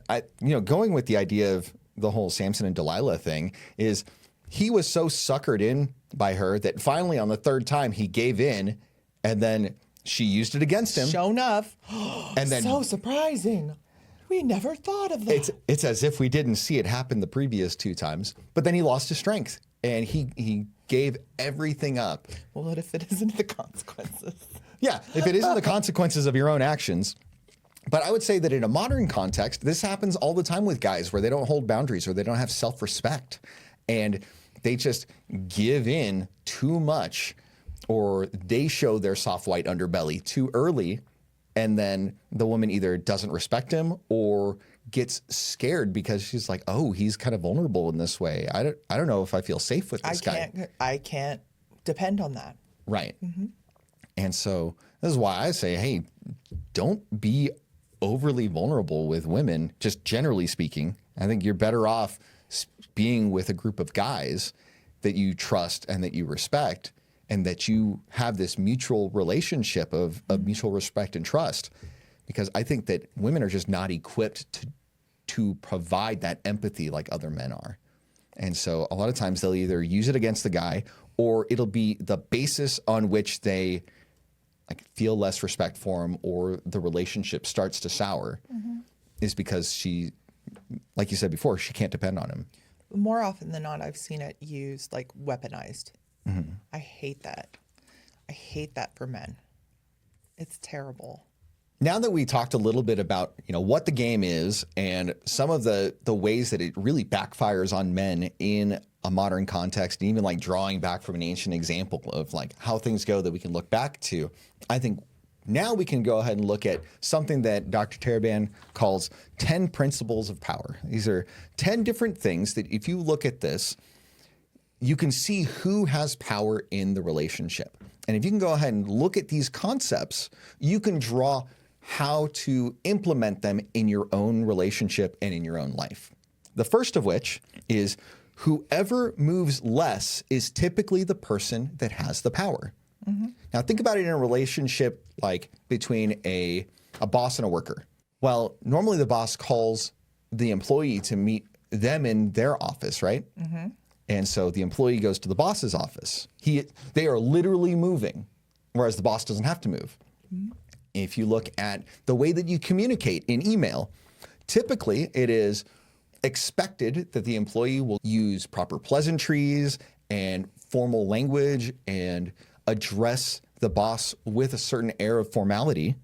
going with the idea of the whole Samson and Delilah thing is he was so suckered in by her that finally on the third time he gave in, and then she used it against him. Sure enough. And then so surprising. We never thought of that. It's as if we didn't see it happen the previous two times. But then he lost his strength and he gave everything up. Well, what if it isn't the consequences? Yeah, if it isn't the consequences of your own actions. But I would say that in a modern context, this happens all the time with guys where they don't hold boundaries or they don't have self-respect. And they just give in too much, or they show their soft white underbelly too early, and then the woman either doesn't respect him or gets scared because she's like, oh, he's kind of vulnerable in this way. I don't know if I feel safe with this guy. I can't depend on that. Right. And so this is why I say, hey, don't be overly vulnerable with women, just generally speaking. I think you're better off being with a group of guys that you trust and that you respect, and that you have this mutual relationship of mutual respect and trust. Because I think that women are just not equipped to provide that empathy like other men are. And so a lot of times they'll either use it against the guy, or it'll be the basis on which they like feel less respect for him, or the relationship starts to sour, is because she, like you said before, she can't depend on him. More often than not, I've seen it used like weaponized. I hate that. I hate that for men. It's terrible. Now that we talked a little bit about, what the game is and some of the ways that it really backfires on men in a modern context, and even like drawing back from an ancient example of like how things go that we can look back to, I think now we can go ahead and look at something that Dr. Taraban calls 10 principles of power. These are 10 different things that if you look at this, you can see who has power in the relationship. And if you can go ahead and look at these concepts, you can draw how to implement them in your own relationship and in your own life. The first of which is whoever moves less is typically the person that has the power. Now think about it in a relationship like between a boss and a worker. Well, normally the boss calls the employee to meet them in their office, right? And so the employee goes to the boss's office. They are literally moving, whereas the boss doesn't have to move. If you look at the way that you communicate in email, typically it is expected that the employee will use proper pleasantries and formal language and address the boss with a certain air of formality.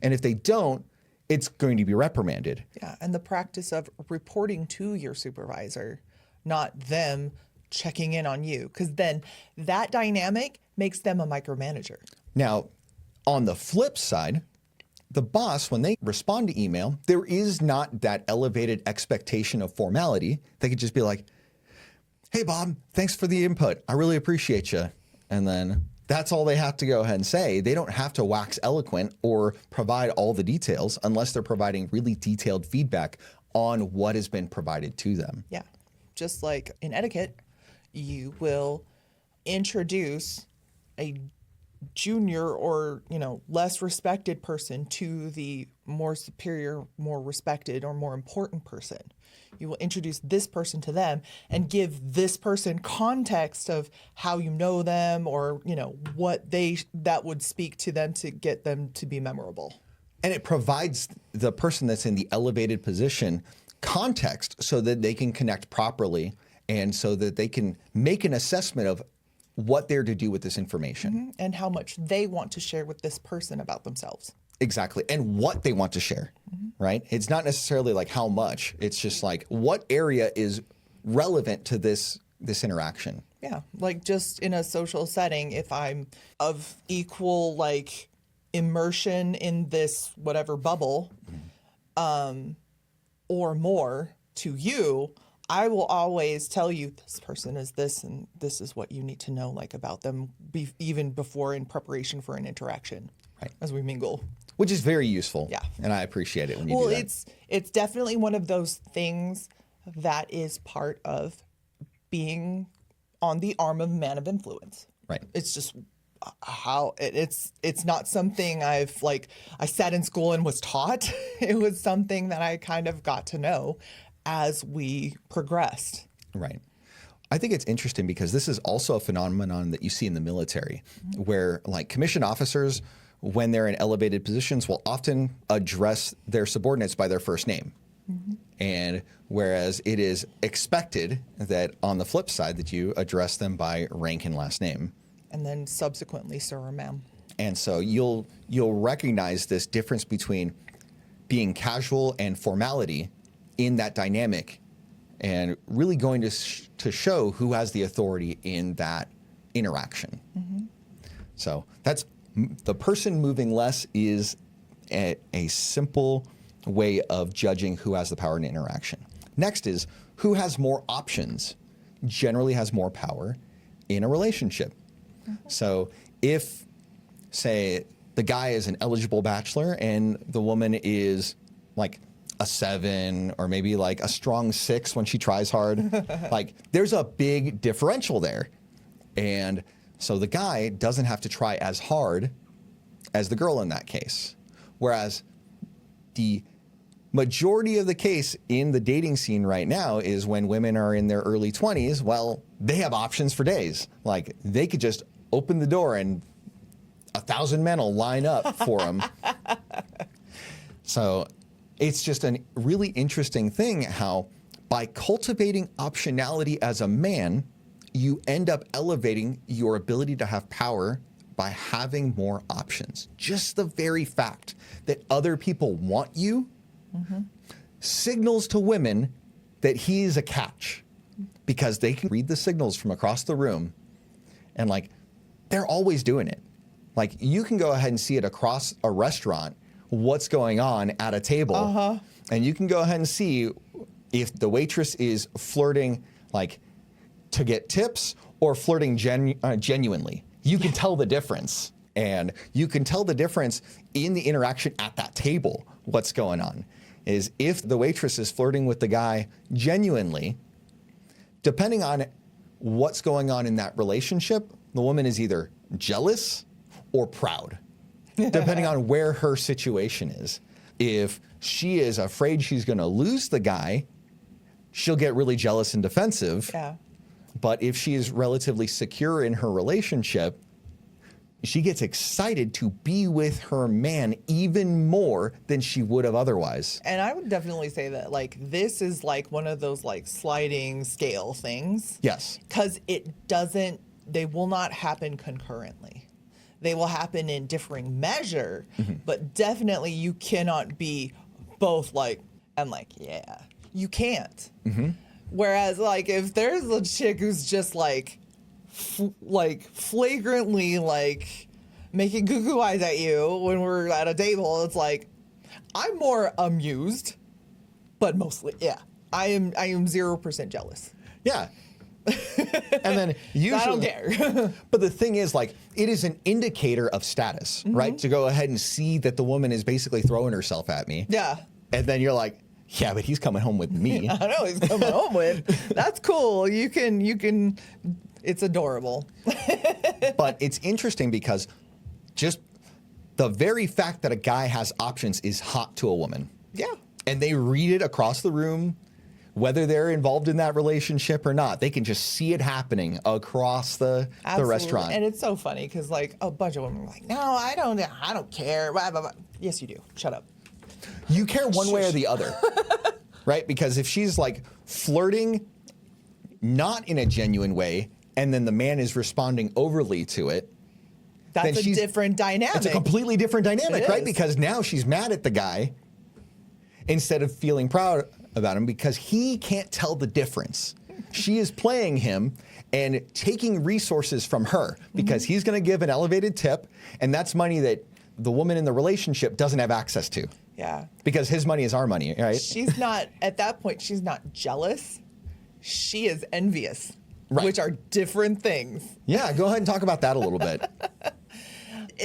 And if they don't, it's going to be reprimanded. Yeah, and the practice of reporting to your supervisor, not them checking in on you, because then that dynamic makes them a micromanager. Now, on the flip side, the boss, when they respond to email, there is not that elevated expectation of formality. They could just be like, hey, Bob, thanks for the input. I really appreciate you. And then that's all they have to go ahead and say. They don't have to wax eloquent or provide all the details unless they're providing really detailed feedback on what has been provided to them. Yeah, just like in etiquette, you will introduce a junior or, less respected person to the more superior, more respected, or more important person. You will introduce this person to them and give this person context of how you know them or, what that would speak to them to get them to be memorable. And it provides the person that's in the elevated position context so that they can connect properly and so that they can make an assessment of what they're to do with this information. And how much they want to share with this person about themselves. Exactly. And what they want to share, right? It's not necessarily like how much. It's just like what area is relevant to this interaction. Yeah. Like just in a social setting, if I'm of equal immersion in this whatever bubble or more to you, I will always tell you this person is this and this is what you need to know about them even before in preparation for an interaction, right, as we mingle. Which is very useful. Yeah. And I appreciate it when you do that. Well, it's definitely one of those things that is part of being on the arm of a man of influence. Right. It's just how it's not something I sat in school and was taught. It was something that I kind of got to know as we progressed. Right. I think it's interesting because this is also a phenomenon that you see in the military where commissioned officers, when they're in elevated positions, will often address their subordinates by their first name. And whereas it is expected that on the flip side that you address them by rank and last name. And then subsequently, sir or ma'am. And so you'll recognize this difference between being casual and formality in that dynamic and really going to show who has the authority in that interaction. So that's the person moving less is a simple way of judging who has the power in interaction. Next is who has more options, generally has more power in a relationship. So if, say, the guy is an eligible bachelor and the woman is a 7 or maybe a strong 6 when she tries hard, there's a big differential there. And so the guy doesn't have to try as hard as the girl in that case. Whereas the majority of the case in the dating scene right now is when women are in their early 20s, well, they have options for days. They could just open the door and 1,000 men will line up for them. So it's just a really interesting thing how by cultivating optionality as a man, you end up elevating your ability to have power by having more options. Just the very fact that other people want you signals to women that he's a catch because they can read the signals from across the room and they're always doing it. You can go ahead and see it across a restaurant, what's going on at a table. And you can go ahead and see if the waitress is flirting to get tips or flirting genuinely. You can tell the difference. And you can tell the difference in the interaction at that table, what's going on. Is if the waitress is flirting with the guy genuinely, depending on what's going on in that relationship, the woman is either jealous or proud, depending on where her situation is. If she is afraid she's going to lose the guy, she'll get really jealous and defensive. Yeah. But if she is relatively secure in her relationship, she gets excited to be with her man even more than she would have otherwise. And I would definitely say that, like, this is like one of those like sliding scale things. Yes. Because they will not happen concurrently. They will happen in differing measure, but definitely you cannot be both like, and like, yeah, you can't. Whereas like, if there's a chick who's just like flagrantly like making goo eyes at you when we're at a table, it's like, I'm more amused, but mostly, yeah, I am 0% jealous. Yeah. And then usually, I don't care. But the thing is, like, it is an indicator of status, right? To go ahead and see that the woman is basically throwing herself at me. Yeah. And then you're like, yeah, but he's coming home with me. I know he's coming home with. That's cool. You can. It's adorable. But it's interesting because just the very fact that a guy has options is hot to a woman. Yeah. And they read it across the room, whether they're involved in that relationship or not. They can just see it happening across the restaurant. And it's so funny because like a bunch of women are like, no, I don't care. Blah, blah, blah. Yes, you do. Shut up. You care one way or the other, right? Because if she's like flirting, not in a genuine way, and then the man is responding overly to it, that's a different dynamic. It's a completely different dynamic, It right? is. Because now she's mad at the guy instead of feeling proud about him because he can't tell the difference. She is playing him and taking resources from her because he's going to give an elevated tip, and that's money that the woman in the relationship doesn't have access to. Yeah. Because his money is our money, right? She's not, at that point, she's not jealous. She is envious, Right. which are different things. Yeah, go ahead and talk about that a little bit.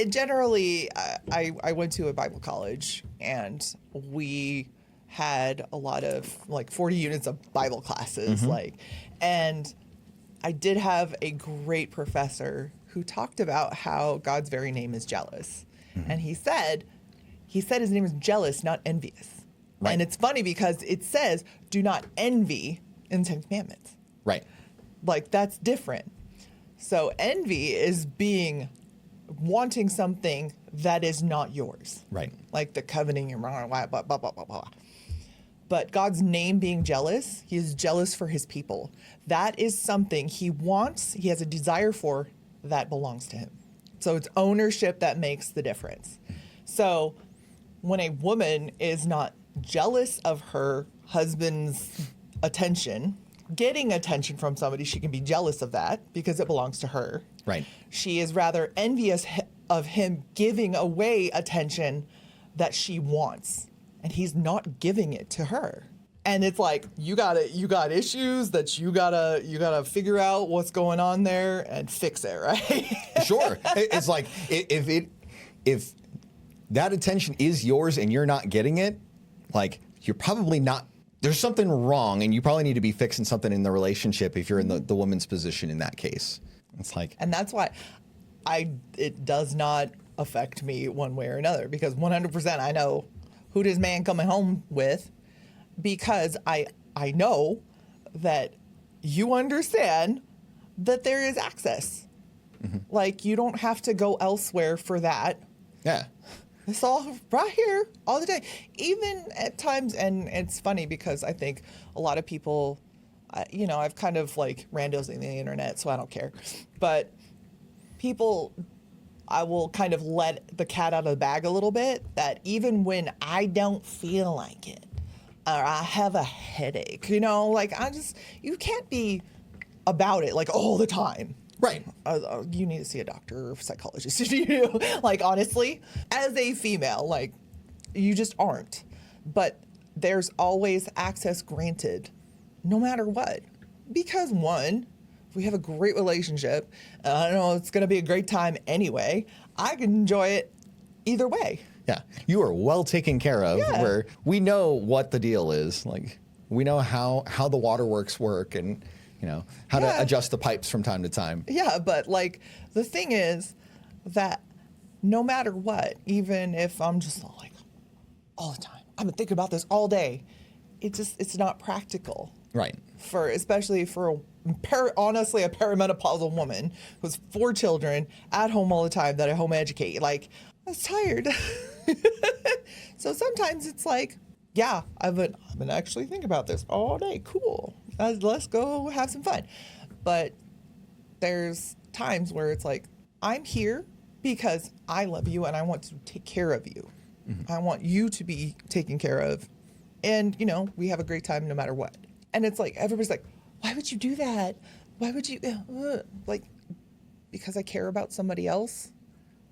Generally, I went to a Bible college, and we had a lot of like 40 units of Bible classes, and I did have a great professor who talked about how God's very name is jealous. And he said his name is jealous, not envious. Right. And it's funny because it says, do not envy in the Ten Commandments. Right. Like, that's different. So envy is wanting something that is not yours. Right. Like the coveting and blah, blah, blah, blah, blah, blah, blah. But God's name being jealous, he is jealous for his people. That is something he wants, he has a desire for, that belongs to him. So it's ownership that makes the difference. So when a woman is not jealous of her husband's attention, getting attention from somebody, she can be jealous of that because it belongs to her. Right. She is rather envious of him giving away attention that she wants, and he's not giving it to her. And it's like, you got issues that you gotta figure out what's going on there and fix it, right? Sure. It's like if that attention is yours and you're not getting it, like, you're probably not, there's something wrong, and you probably need to be fixing something in the relationship if you're in the woman's position in that case. It's like, And that's why it does not affect me one way or another, because 100% I know who this man coming home with, because I know that you understand that there is access. Like, you don't have to go elsewhere for that. yeah. It's all right here all the day. Even at times, and it's funny because I think a lot of people, I've kind of like randos in the internet, so I don't care. But people, I will kind of let the cat out of the bag a little bit, that even when I don't feel like it, or I have a headache, you can't be about it like all the time. Right. You need to see a doctor or psychologist if you do. Like, honestly, as a female, like, you just aren't. But there's always access granted, no matter what. Because one, if we have a great relationship, and I know it's going to be a great time anyway, I can enjoy it either way. Yeah. You are well taken care of, Yeah. where we know what the deal is. Like, we know how the waterworks work, and how to adjust the pipes from time to time. Yeah, but like, the thing is that no matter what, even if I'm just like, all the time. I've been thinking about this all day. It's not practical. Right. Especially for honestly a perimenopausal woman who's 4 children at home all the time that I home educate. Like, I was tired. So sometimes it's like, yeah, I've been actually thinking about this all day. Cool. Let's go have some fun. But there's times where it's like, I'm here because I love you and I want to take care of you. Mm-hmm. I want you to be taken care of. And, we have a great time no matter what. And it's like, everybody's like, why would you do that? Why would you, like, because I care about somebody else?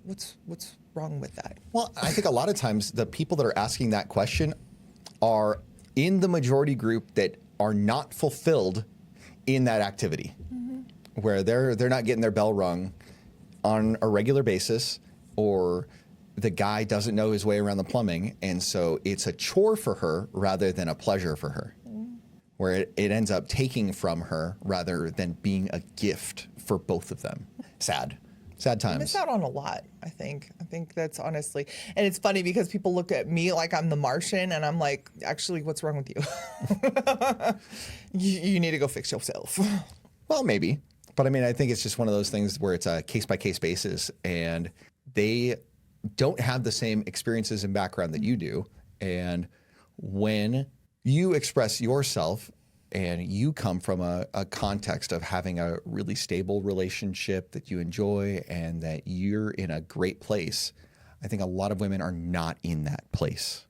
What's wrong with that? Well, I think a lot of times the people that are asking that question are in the majority group that are not fulfilled in that activity, where they're not getting their bell rung on a regular basis, or the guy doesn't know his way around the plumbing, and so it's a chore for her rather than a pleasure for her, where it ends up taking from her rather than being a gift for both of them. Sad times. I miss out on a lot, I think. I think that's honestly, and it's funny because people look at me like I'm the Martian, and I'm like, actually, what's wrong with you? You need to go fix yourself. Well, maybe. But I mean, I think it's just one of those things where it's a case-by-case basis, and they don't have the same experiences and background that you do. And when you express yourself and you come from a context of having a really stable relationship that you enjoy and that you're in a great place, I think a lot of women are not in that place.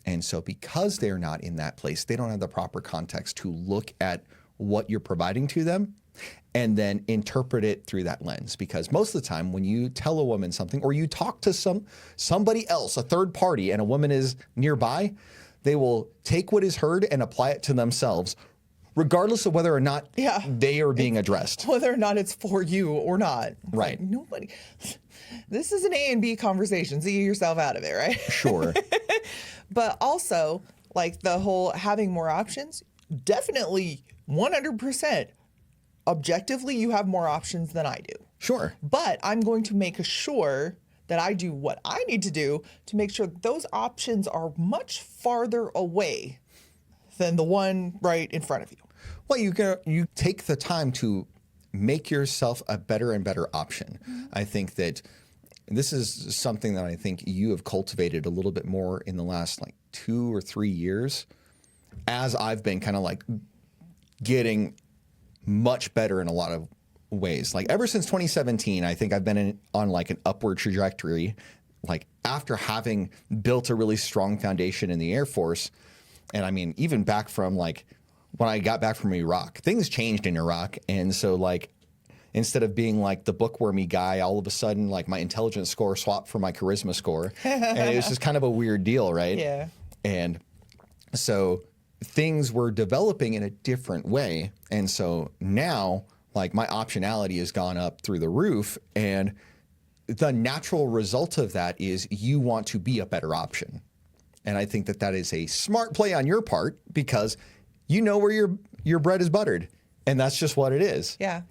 And so because they're not in that place, they don't have the proper context to look at what you're providing to them and then interpret it through that lens. Because most of the time when you tell a woman something or you talk to somebody else, a third party, and a woman is nearby, they will take what is heard and apply it to themselves, regardless of whether or not they are being addressed. Whether or not it's for you or not. Right. Like, nobody. This is an A and B conversation. See yourself out of it, right? Sure. But also, like, the whole having more options, definitely 100%. Objectively, you have more options than I do. Sure. But I'm going to make sure that I do what I need to do to make sure those options are much farther away than the one right in front of you. Well, you take the time to make yourself a better and better option. Mm-hmm. I think that this is something that I think you have cultivated a little bit more in the last 2 or 3 years, as I've been kind of getting much better in a lot of ways. Ever since 2017, I think I've been on an upward trajectory. After having built a really strong foundation in the Air Force, and I mean, even back from when I got back from Iraq, things changed in Iraq. And so instead of being the bookwormy guy, all of a sudden my intelligence score swapped for my charisma score. And it was just kind of a weird deal, right? Yeah. And so things were developing in a different way. And so now my optionality has gone up through the roof. And the natural result of that is you want to be a better option. And I think that is a smart play on your part because you know where your bread is buttered. And that's just what it is. Yeah.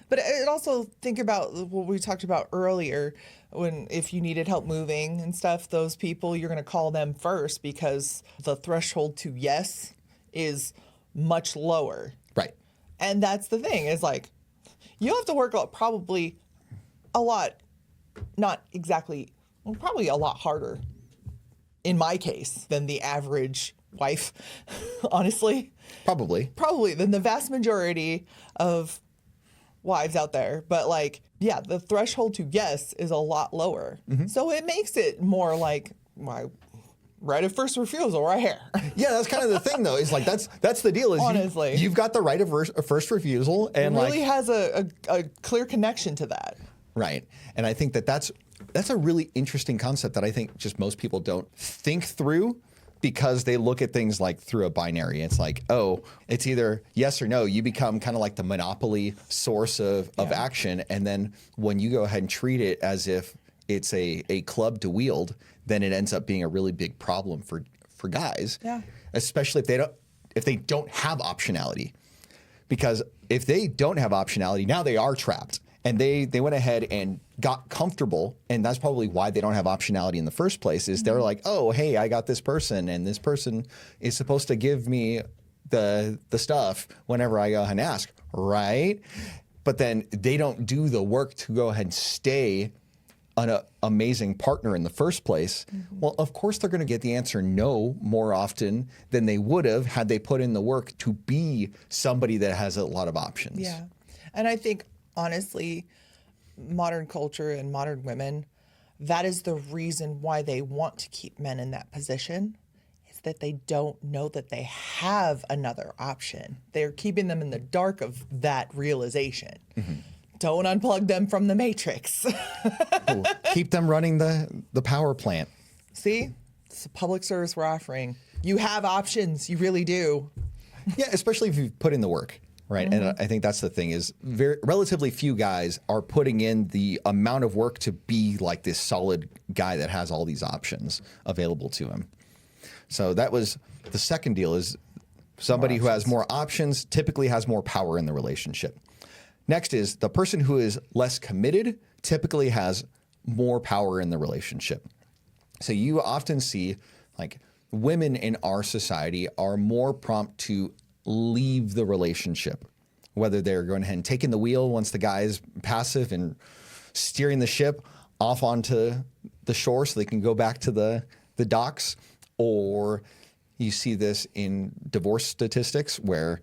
But it also, think about what we talked about earlier, if you needed help moving and stuff, those people, you're going to call them first because the threshold to yes is much lower. Right. And that's the thing is you have to work probably a lot, not exactly, well, probably a lot harder in my case than the average wife, honestly. Probably than the vast majority of wives out there. But the threshold to yes is a lot lower. Mm-hmm. So it makes it more my right of first refusal right here. Yeah, that's kind of the thing though. Is that's the deal. Is honestly, you've got the right of first refusal, and it really has a clear connection to that. Right, and I think that's a really interesting concept that I think just most people don't think through. Because they look at things through a binary. It's it's either yes or no. You become kind of the monopoly source of action. And then when you go ahead and treat it as if it's a club to wield, then it ends up being a really big problem for guys. Yeah. Especially if they don't have optionality. Because if they don't have optionality, now they are trapped. And they went ahead and got comfortable, and that's probably why they don't have optionality in the first place, is they're like, oh, hey, I got this person, and this person is supposed to give me the stuff whenever I go ahead and ask, right? But then they don't do the work to go ahead and stay an amazing partner in the first place. Well, of course they're going to get the answer no more often than they would have had they put in the work to be somebody that has a lot of options. Yeah. And I think, honestly, modern culture and modern women, that is the reason why they want to keep men in that position, is that they don't know that they have another option. They're keeping them in the dark of that realization. Don't unplug them from the matrix. Cool. Keep them running the power plant. See, it's a public service we're offering. You have options. You really do. Yeah, especially if you've put in the work, right? And I think that's the thing is relatively few guys are putting in the amount of work to be like this solid guy that has all these options available to him. So that was the second deal, is somebody who has more options typically has more power in the relationship. Next is the person who is less committed typically has more power in the relationship. So you often see like women in our society are more prompt to leave the relationship, whether they're going ahead and taking the wheel once the guy is passive and steering the ship off onto the shore so they can go back to the docks, or you see this in divorce statistics where,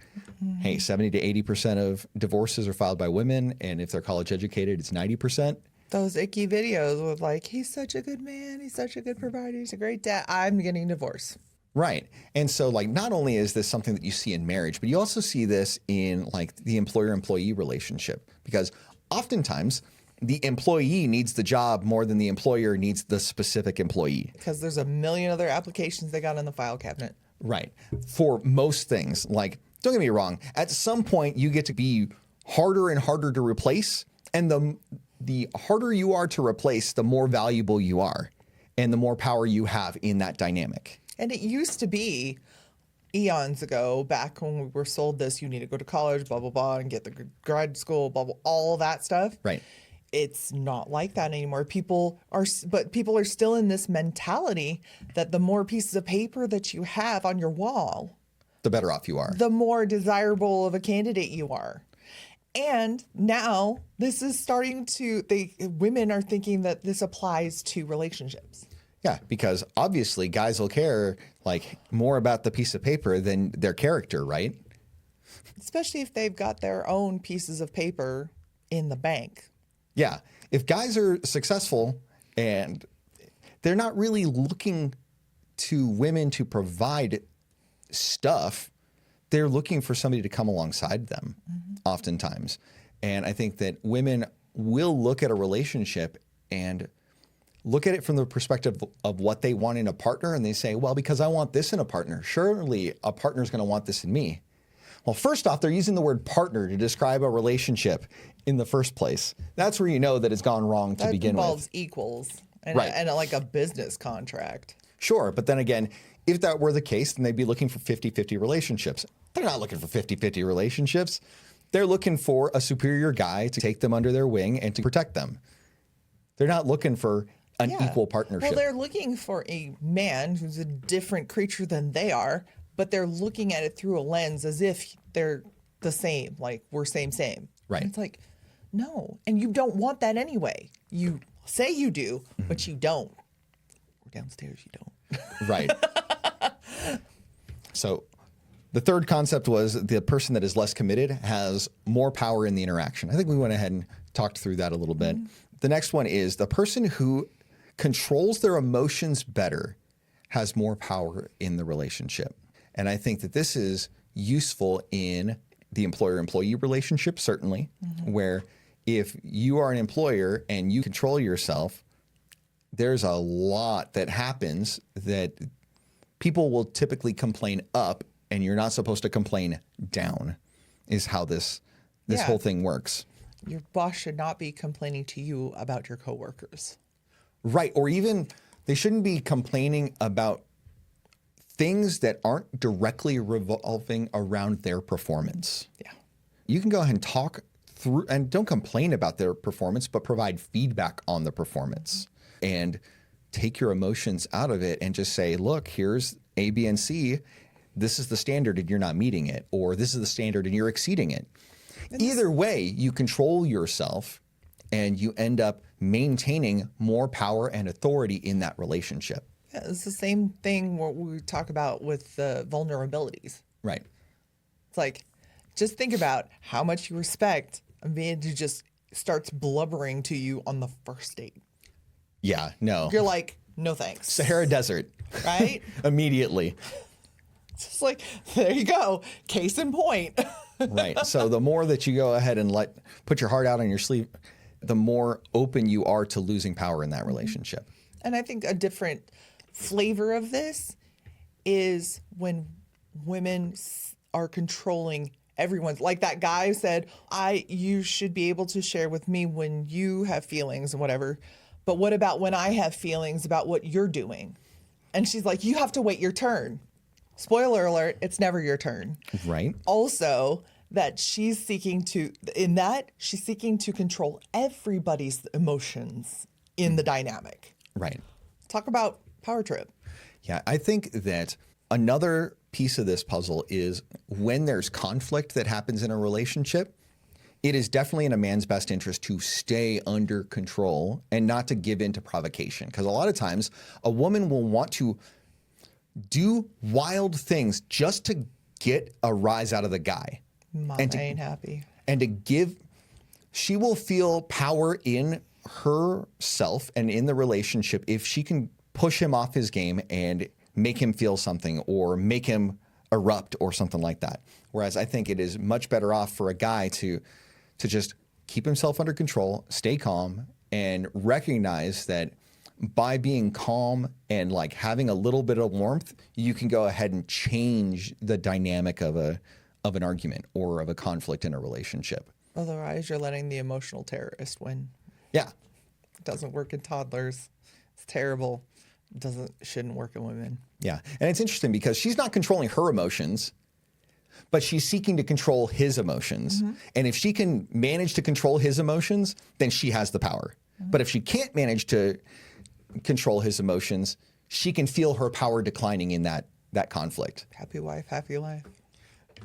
hey, 70 to 80% of divorces are filed by women, and if they're college educated, it's 90%. Those icky videos with like, he's such a good man, he's such a good provider, he's a great dad, I'm getting divorced. Right. And so like not only is this something that you see in marriage, but you also see this in like the employer-employee relationship, because oftentimes the employee needs the job more than the employer needs the specific employee. Because there's a million other applications they got in the file cabinet. Right. For most things, like, don't get me wrong, at some point you get to be harder and harder to replace, and the harder you are to replace, the more valuable you are and the more power you have in that dynamic. And it used to be eons ago, back when we were sold this, you need to go to college, blah, blah, blah, and get the grad school, blah, blah, all that stuff. Right. It's not like that anymore. People are still in this mentality that the more pieces of paper that you have on your wall, The better off you are. the more desirable of a candidate you are. And now this is starting to, women are thinking that this applies to relationships. Yeah, because obviously guys will care like more about the piece of paper than their character, right? Especially if they've got their own pieces of paper in the bank. Yeah. If guys are successful and they're not really looking to women to provide stuff, they're looking for somebody to come alongside them oftentimes. And I think that women will look at a relationship and look at it from the perspective of what they want in a partner. And they say, well, because I want this in a partner, surely a partner is going to want this in me. Well, first off, they're using the word partner to describe a relationship in the first place. That's where you know that it's gone wrong to begin with. That involves equals and, Right. and like a business contract. Sure, but then again, if that were the case, then they'd be looking for 50-50 relationships. They're not looking for 50-50 relationships. They're looking for a superior guy to take them under their wing and to protect them. They're not looking for an equal partnership. Well, they're looking for a man who's a different creature than they are, but they're looking at it through a lens as if they're the same, like we're same. Right. And it's like, no. And you don't want that anyway. You say you do, but you don't. Or downstairs you don't. Right. So the third concept was the person that is less committed has more power in the interaction. I think we went ahead and talked through that a little bit. The next one is the person who controls their emotions better has more power in the relationship. And I think that this is useful in the employer-employee relationship, certainly, where if you are an employer and you control yourself, there's a lot that happens that people will typically complain up, and you're not supposed to complain down, is how this Yeah. whole thing works. Your boss should not be complaining to you about your coworkers. Right. Or even they shouldn't be complaining about things that aren't directly revolving around their performance. Yeah. You can go ahead and talk through, and don't complain about their performance, but provide feedback on the performance and take your emotions out of it and just say, look, here's A, B, and C. This is the standard and you're not meeting it, or this is the standard and you're exceeding it. Either way, you control yourself and you end up maintaining more power and authority in that relationship. Yeah, it's the same thing what we talk about with the vulnerabilities. Right. It's like, just think about how much you respect a man who just starts blubbering to you on the first date. Yeah, no. You're like, no thanks. Sahara Desert. Right? Immediately. Just like, there you go. Case in point. Right. So the more that you go ahead and put your heart out on your sleeve, the more open you are to losing power in that relationship. And I think a different flavor of this is when women are controlling everyone's, like that guy said, you should be able to share with me when you have feelings and whatever. But what about when I have feelings about what you're doing? And she's like, you have to wait your turn. Spoiler alert, it's never your turn. Right. Also, that she's seeking to control everybody's emotions in the dynamic. Right. Talk about power trip. Yeah, I think that another piece of this puzzle is when there's conflict that happens in a relationship, it is definitely in a man's best interest to stay under control and not to give in to provocation. Because a lot of times a woman will want to do wild things just to get a rise out of the guy. Mama ain't happy. And she will feel power in herself and in the relationship if she can push him off his game and make him feel something or make him erupt or something like that. Whereas I think it is much better off for a guy to just keep himself under control, stay calm, and recognize that by being calm and like having a little bit of warmth, you can go ahead and change the dynamic of an argument or of a conflict in a relationship. Otherwise, you're letting the emotional terrorist win. Yeah. It doesn't work in toddlers. It's terrible. Shouldn't work in women. Yeah. And it's interesting because she's not controlling her emotions, but she's seeking to control his emotions. Mm-hmm. And if she can manage to control his emotions, then she has the power. Mm-hmm. But if she can't manage to control his emotions, she can feel her power declining in that conflict. Happy wife, happy life.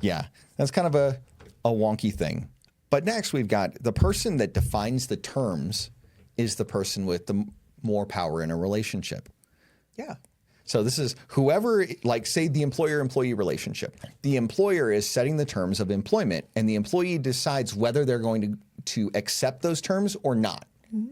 Yeah, that's kind of a wonky thing. But next we've got the person that defines the terms is the person with the more power in a relationship. Yeah. So this is whoever, like say the employer-employee relationship. The employer is setting the terms of employment and the employee decides whether they're going to accept those terms or not. Mm-hmm.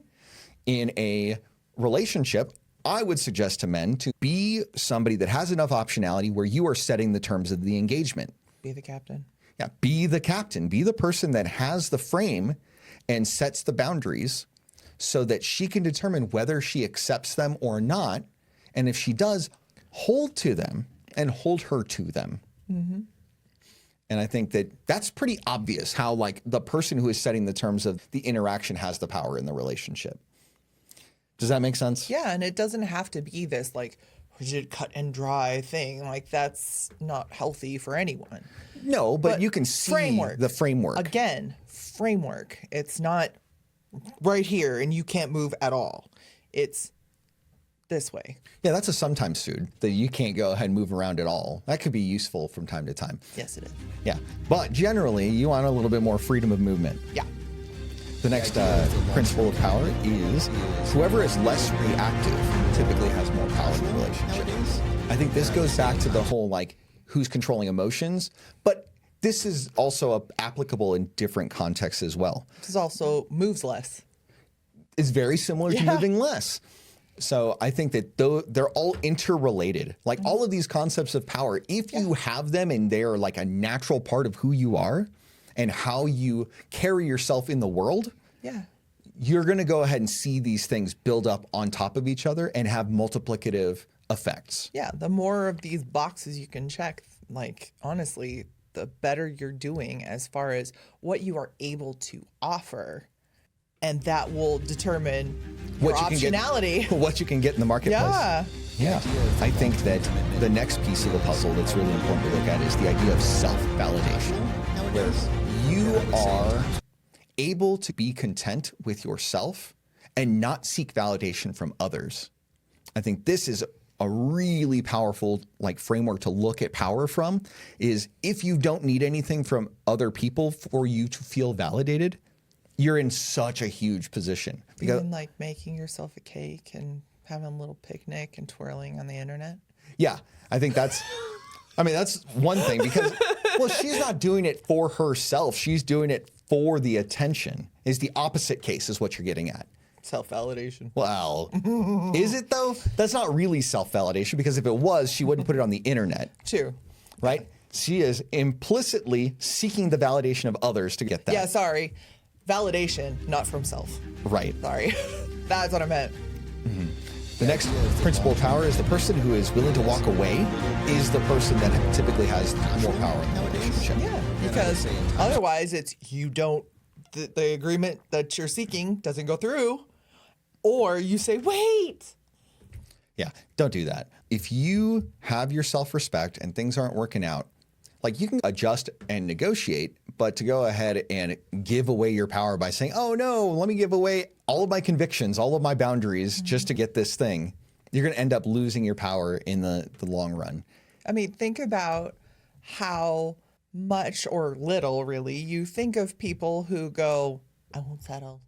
In a relationship, I would suggest to men to be somebody that has enough optionality where you are setting the terms of the engagement. Be the captain. Yeah, be the captain. Be the person that has the frame and sets the boundaries so that she can determine whether she accepts them or not. And if she does, hold to them and hold her to them. Mm-hmm. And I think that that's pretty obvious how like the person who is setting the terms of the interaction has the power in the relationship. Does that make sense? Yeah, and it doesn't have to be this like rigid cut and dry thing. Like that's not healthy for anyone. No, but you can see the framework. Again, framework. It's not right here and you can't move at all. It's this way. Yeah, that's a sometimes food that you can't go ahead and move around at all. That could be useful from time to time. Yes, it is. Yeah, but generally you want a little bit more freedom of movement. Yeah. The next principle of power is whoever is less reactive typically has more power in the relationship. I think this goes back to the whole like who's controlling emotions, but this is also applicable in different contexts as well. This is also moves less. It's very similar to moving less. So I think that they're all interrelated. Like all of these concepts of power, if you have them and they're like a natural part of who you are and how you carry yourself in the world, you're going to go ahead and see these things build up on top of each other and have multiplicative effects. Yeah, the more of these boxes you can check, like honestly, the better you're doing as far as what you are able to offer. And that will determine your optionality. What you can get in the marketplace. Yeah. I think that the next piece of the puzzle that's really important to look at is the idea of self-validation. Where you are able to be content with yourself and not seek validation from others, I think this is a really powerful like framework to look at power from. Is if you don't need anything from other people for you to feel validated, you're in such a huge position. Because Even like making yourself a cake and having a little picnic and twirling on the internet. yeah, I think that's one thing because, well, she's not doing it for herself. She's doing it for the attention. Is the opposite case is what you're getting at. Self-validation. Well, is it though? That's not really self-validation because if it was, she wouldn't put it on the internet, True. right? She is implicitly seeking the validation of others to get that. Yeah, sorry. Validation, not from self. Right. Sorry. That's what I meant. The next principle of power is the person who is willing to walk away is the person that typically has more power in the relationship. Yeah, because otherwise it's the agreement that you're seeking doesn't go through, or you say, wait. Yeah, don't do that. If you have your self-respect and things aren't working out, like you can adjust and negotiate, but to go ahead and give away your power by saying, oh no, let me give away all of my convictions, all of my boundaries just to get this thing, you're going to end up losing your power in the long run. I mean, think about how much or little really you think of people who go, I won't settle.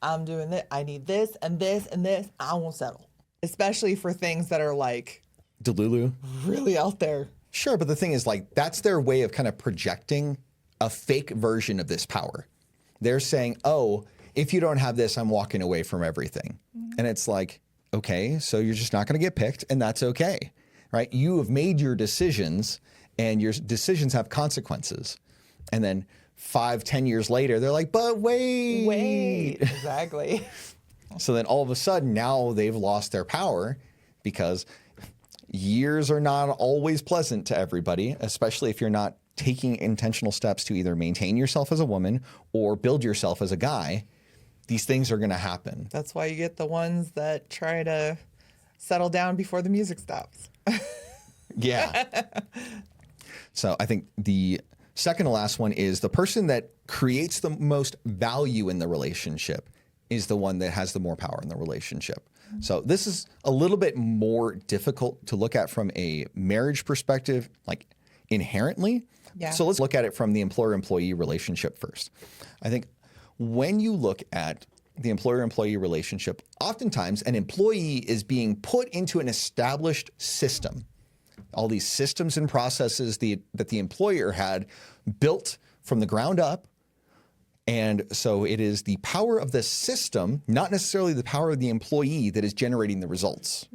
I'm doing this. I need this and this and this. I won't settle. Especially for things that are like Delulu. really out there. Sure, but the thing is like that's their way of kind of projecting a fake version of this power. They're saying, oh, if you don't have this, I'm walking away from everything. And it's like, okay, so you're just not going to get picked and that's okay, right? You have made your decisions and your decisions have consequences. And then 5-10 years later, they're like, but wait. Exactly. So then all of a sudden now they've lost their power because years are not always pleasant to everybody, especially if you're not taking intentional steps to either maintain yourself as a woman or build yourself as a guy. These things are going to happen. That's why you get the ones that try to settle down before the music stops. Yeah. So I think the second to last one is the person that creates the most value in the relationship is the one that has the more power in the relationship. So this is a little bit more difficult to look at from a marriage perspective, like inherently. Yeah. So let's look at it from the employer-employee relationship first. I think when you look at the employer-employee relationship, oftentimes an employee is being put into an established system. All these systems and processes that the employer had built from the ground up. And so it is the power of the system, not necessarily the power of the employee, that is generating the results.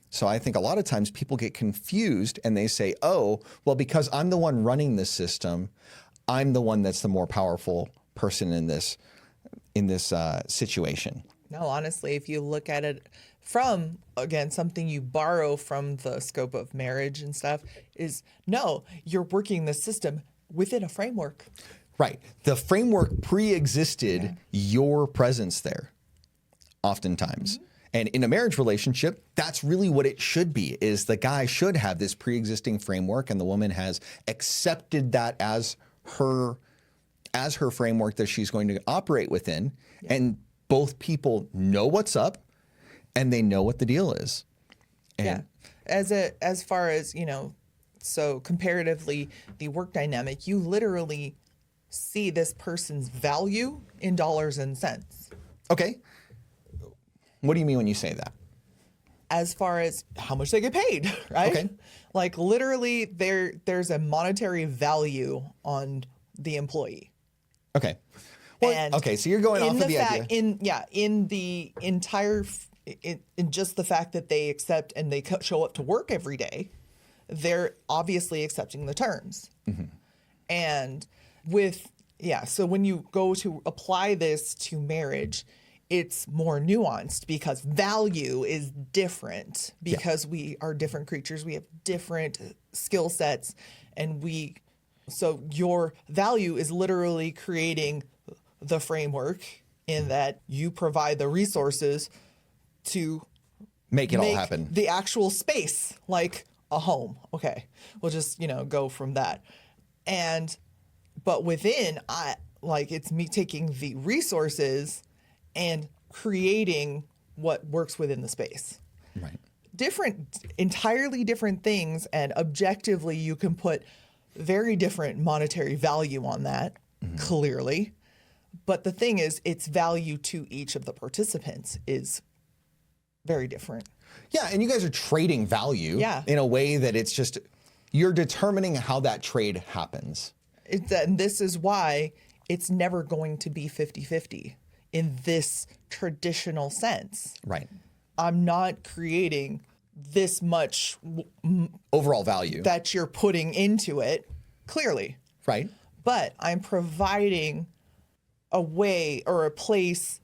So I think a lot of times people get confused and they say, oh, well, because I'm the one running this system, I'm the one that's the more powerful person in this situation. No, honestly, if you look at it from, again, something you borrow from the scope of marriage and stuff is, no, you're working the system within a framework. Right. The framework pre-existed your presence there, oftentimes. And in a marriage relationship, that's really what it should be, is the guy should have this pre-existing framework and the woman has accepted that as her framework that she's going to operate within. Yeah. And both people know what's up and they know what the deal is. And as far as, so comparatively, the work dynamic, you literally see this person's value in dollars and cents. Okay. What do you mean when you say that? As far as how much they get paid, right? Okay. Like literally there's a monetary value on the employee. Okay. Well, and okay, so you're going off of the idea. In the entire, in just the fact that they accept and they show up to work every day, they're obviously accepting the terms. Mm-hmm. And so when you go to apply this to marriage, it's more nuanced because value is different because we are different creatures. We have different skill sets so your value is literally creating the framework in that you provide the resources to make it all happen. The actual space, like a home. Okay. We'll just, go from that. But within, Like, it's me taking the resources and creating what works within the space. Right. Entirely different things, and objectively you can put very different monetary value on that, clearly. But the thing is, its value to each of the participants is very different. Yeah, and you guys are trading value in a way that it's just, you're determining how that trade happens. And this is why it's never going to be 50-50 in this traditional sense. Right. I'm not creating this much Overall value. that you're putting into it, clearly. Right. But I'm providing a way or a place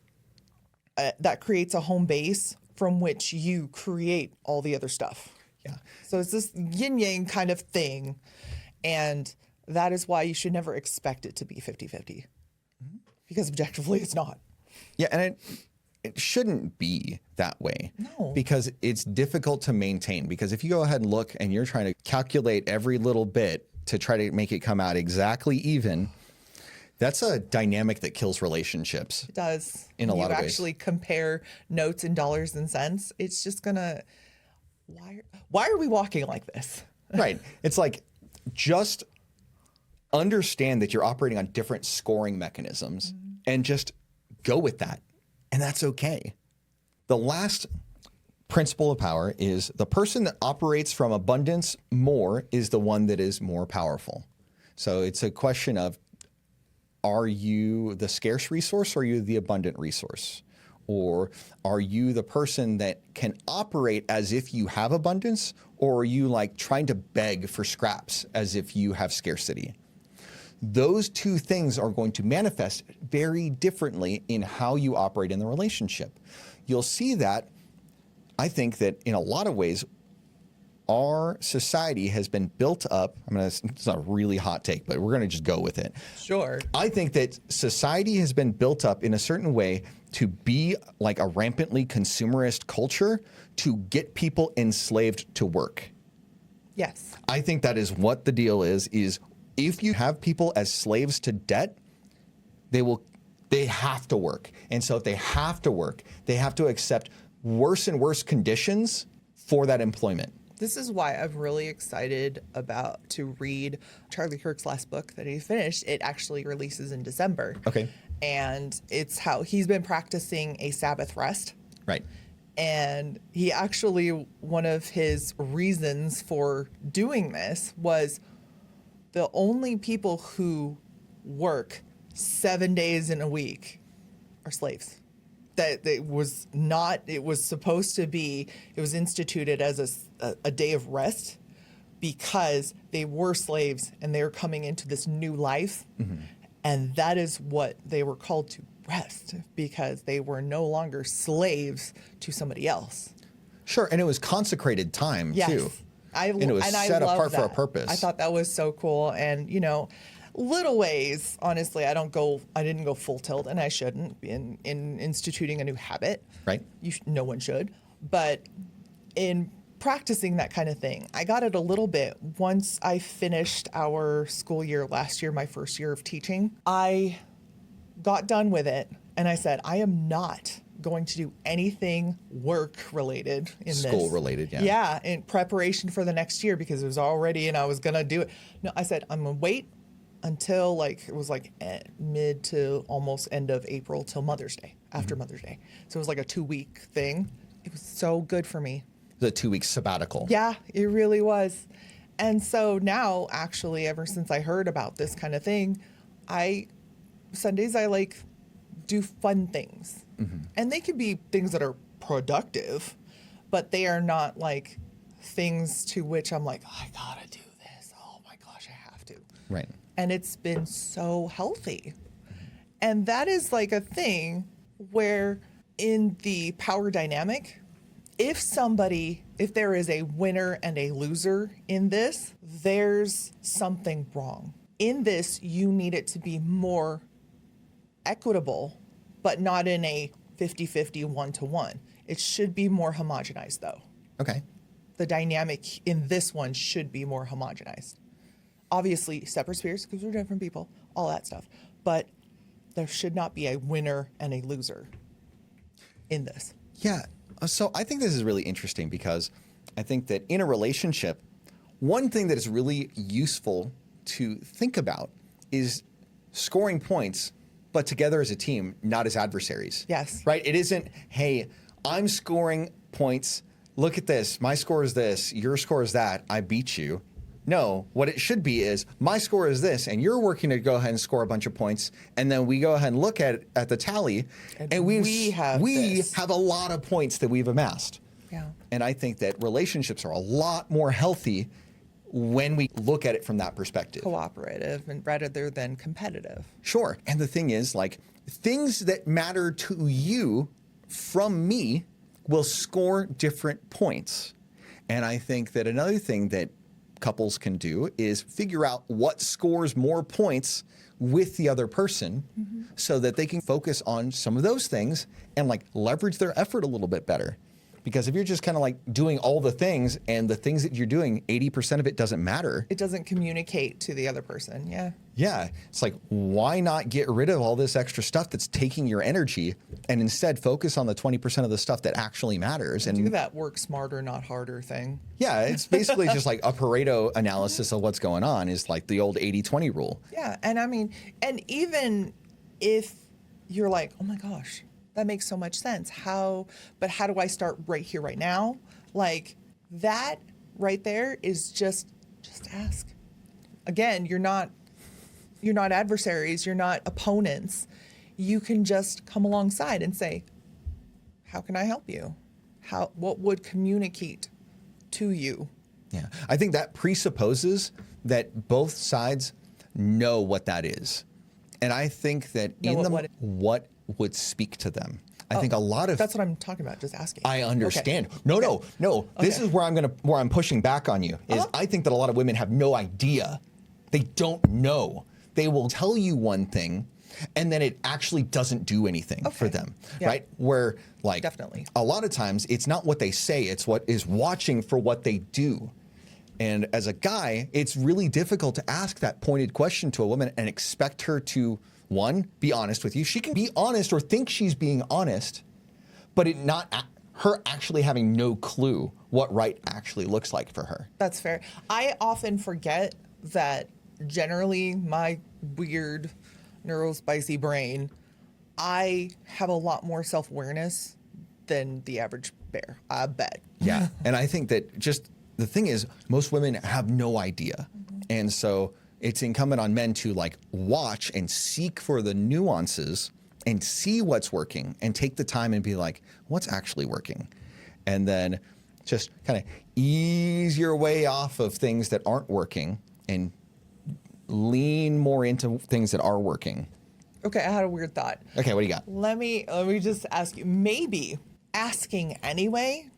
that creates a home base from which you create all the other stuff. Yeah. So it's this yin-yang kind of thing. And that is why you should never expect it to be 50-50. Because objectively, it's not. Yeah, and it shouldn't be that way. No. Because it's difficult to maintain. Because if you go ahead and look and you're trying to calculate every little bit to try to make it come out exactly even, that's a dynamic that kills relationships. It does. In a lot of ways. You actually compare notes in dollars and cents. It's just gonna. Why are we walking like this? Right. It's like, just understand that you're operating on different scoring mechanisms and just go with that. And that's okay. The last principle of power is the person that operates from abundance more is the one that is more powerful. So it's a question of, are you the scarce resource or are you the abundant resource? Or are you the person that can operate as if you have abundance, or are you like trying to beg for scraps as if you have scarcity? Those two things are going to manifest very differently in how you operate in the relationship. You'll see that, I think that in a lot of ways, our society has been built up. It's not a really hot take, but we're going to just go with it. Sure. I think that society has been built up in a certain way to be like a rampantly consumerist culture to get people enslaved to work. Yes. I think that is what the deal is if you have people as slaves to debt, they have to work. And so if they have to work, they have to accept worse and worse conditions for that employment. This is why I'm really excited to read Charlie Kirk's last book that he finished. It actually releases in December. Okay. And it's how he's been practicing a Sabbath rest. Right. And he actually, one of his reasons for doing this was the only people who work 7 days in a week are slaves. That it was instituted as a day of rest because they were slaves and they were coming into this new life. Mm-hmm. And that is what they were called to rest, because they were no longer slaves to somebody else. Sure, and it was consecrated time too. And it was set apart for a purpose. I thought that was so cool. And little ways, honestly, I didn't go full tilt, and I shouldn't in instituting a new habit. Right. No one should. But in practicing that kind of thing, I got it a little bit once I finished our school year last year, my first year of teaching. I got done with it, and I said, I am not going to do anything work related in this. School related, yeah. Yeah, in preparation for the next year, because it was already, and I was going to do it. No, I said, I'm going to wait until it was mid to almost end of April till Mother's Day, after Mother's Day. So it was like a 2-week thing. It was so good for me. The 2-week sabbatical. Yeah, it really was. And so now, actually, ever since I heard about this kind of thing, Sundays I do fun things. Mm-hmm. And they can be things that are productive, but they are not things to which I'm like, oh, I gotta do this. Oh my gosh, I have to. Right. And it's been so healthy. And that is a thing where in the power dynamic, if there is a winner and a loser in this, there's something wrong. In this, you need it to be more equitable, but not in a 50-50, 1-to-1. It should be more homogenized, though. Okay. The dynamic in this one should be more homogenized. Obviously, separate spheres, because we're different people, all that stuff. But there should not be a winner and a loser in this. Yeah. So I think this is really interesting because I think that in a relationship, one thing that is really useful to think about is scoring points, but together as a team, not as adversaries. Yes. Right? It isn't, hey, I'm scoring points. Look at this. My score is this. Your score is that. I beat you. No, what it should be is my score is this, and you're working to go ahead and score a bunch of points, and then we go ahead and look at the tally, and we have a lot of points that we've amassed. Yeah. And I think that relationships are a lot more healthy when we look at it from that perspective. Cooperative and rather than competitive. Sure. And the thing is, like, things that matter to you from me will score different points. And I think that another thing that couples can do is figure out what scores more points with the other person so that they can focus on some of those things and like leverage their effort a little bit better. Because if you're just kind of like doing all the things and the things that you're doing, 80% of it doesn't matter. It doesn't communicate to the other person. Yeah. Yeah. It's like, why not get rid of all this extra stuff that's taking your energy and instead focus on the 20% of the stuff that actually matters? And do that work smarter, not harder thing. Yeah. It's basically just like a Pareto analysis of what's going on is like the old 80-20 rule. Yeah. And I mean, and even if you're like, oh my gosh, that makes so much sense. How do I start right here, right now? Like that right there is just ask. Again, you're not adversaries, you're not opponents. You can just come alongside and say, how can I help you? What would communicate to you? Yeah. I think that presupposes that both sides know what that is. And I think that what would speak to them. I think a lot of that's what I'm talking about. Just asking. I understand. Okay. No. This Okay. is where I'm pushing back on you. Is I think that a lot of women have no idea. They don't know. They will tell you one thing, and then it actually doesn't do anything for them, right? Where like Definitely. a lot of times it's not what they say; it's what is watching for what they do. And as a guy, it's really difficult to ask that pointed question to a woman and expect her to, one, be honest with you. She can be honest or think she's being honest, but her actually having no clue what right actually looks like for her. That's fair. I often forget that generally my weird neurospicy brain, I have a lot more self-awareness than the average bear, I bet. Yeah. And I think that just the thing is, most women have no idea. And so it's incumbent on men to like watch and seek for the nuances and see what's working and take the time and be like, what's actually working? And then just kind of ease your way off of things that aren't working and lean more into things that are working. Okay, I had a weird thought. Okay, what do you got? Let me just ask you, maybe asking anyway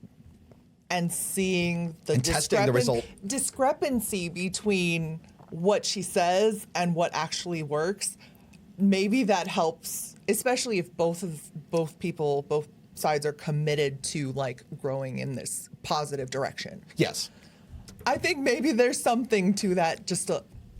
and seeing the testing the result. Discrepancy between what she says and what actually works, maybe that helps, especially if both sides are committed to like growing in this positive direction. Yes. I think maybe there's something to that,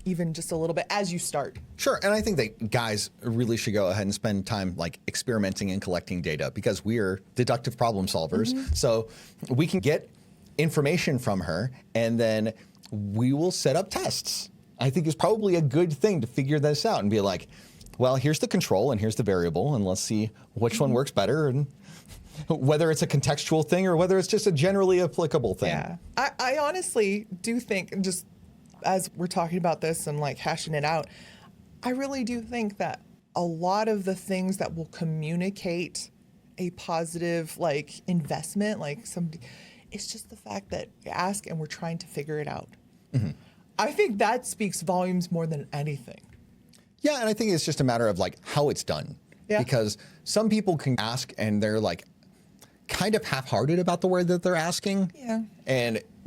even just a little bit as you start. Sure, and I think that guys really should go ahead and spend time like experimenting and collecting data because we're deductive problem solvers. So we can get information from her and then we will set up tests. I think it's probably a good thing to figure this out and be like, well, here's the control and here's the variable and let's see which one works better and whether it's a contextual thing or whether it's just a generally applicable thing. Yeah, I honestly do think, just as we're talking about this and like hashing it out, I really do think that a lot of the things that will communicate a positive like investment, like somebody, it's just the fact that you ask and we're trying to figure it out. I think that speaks volumes more than anything. Yeah, and I think it's just a matter of like how it's done. Yeah. Because some people can ask and they're like kind of half-hearted about the word that they're asking. Yeah.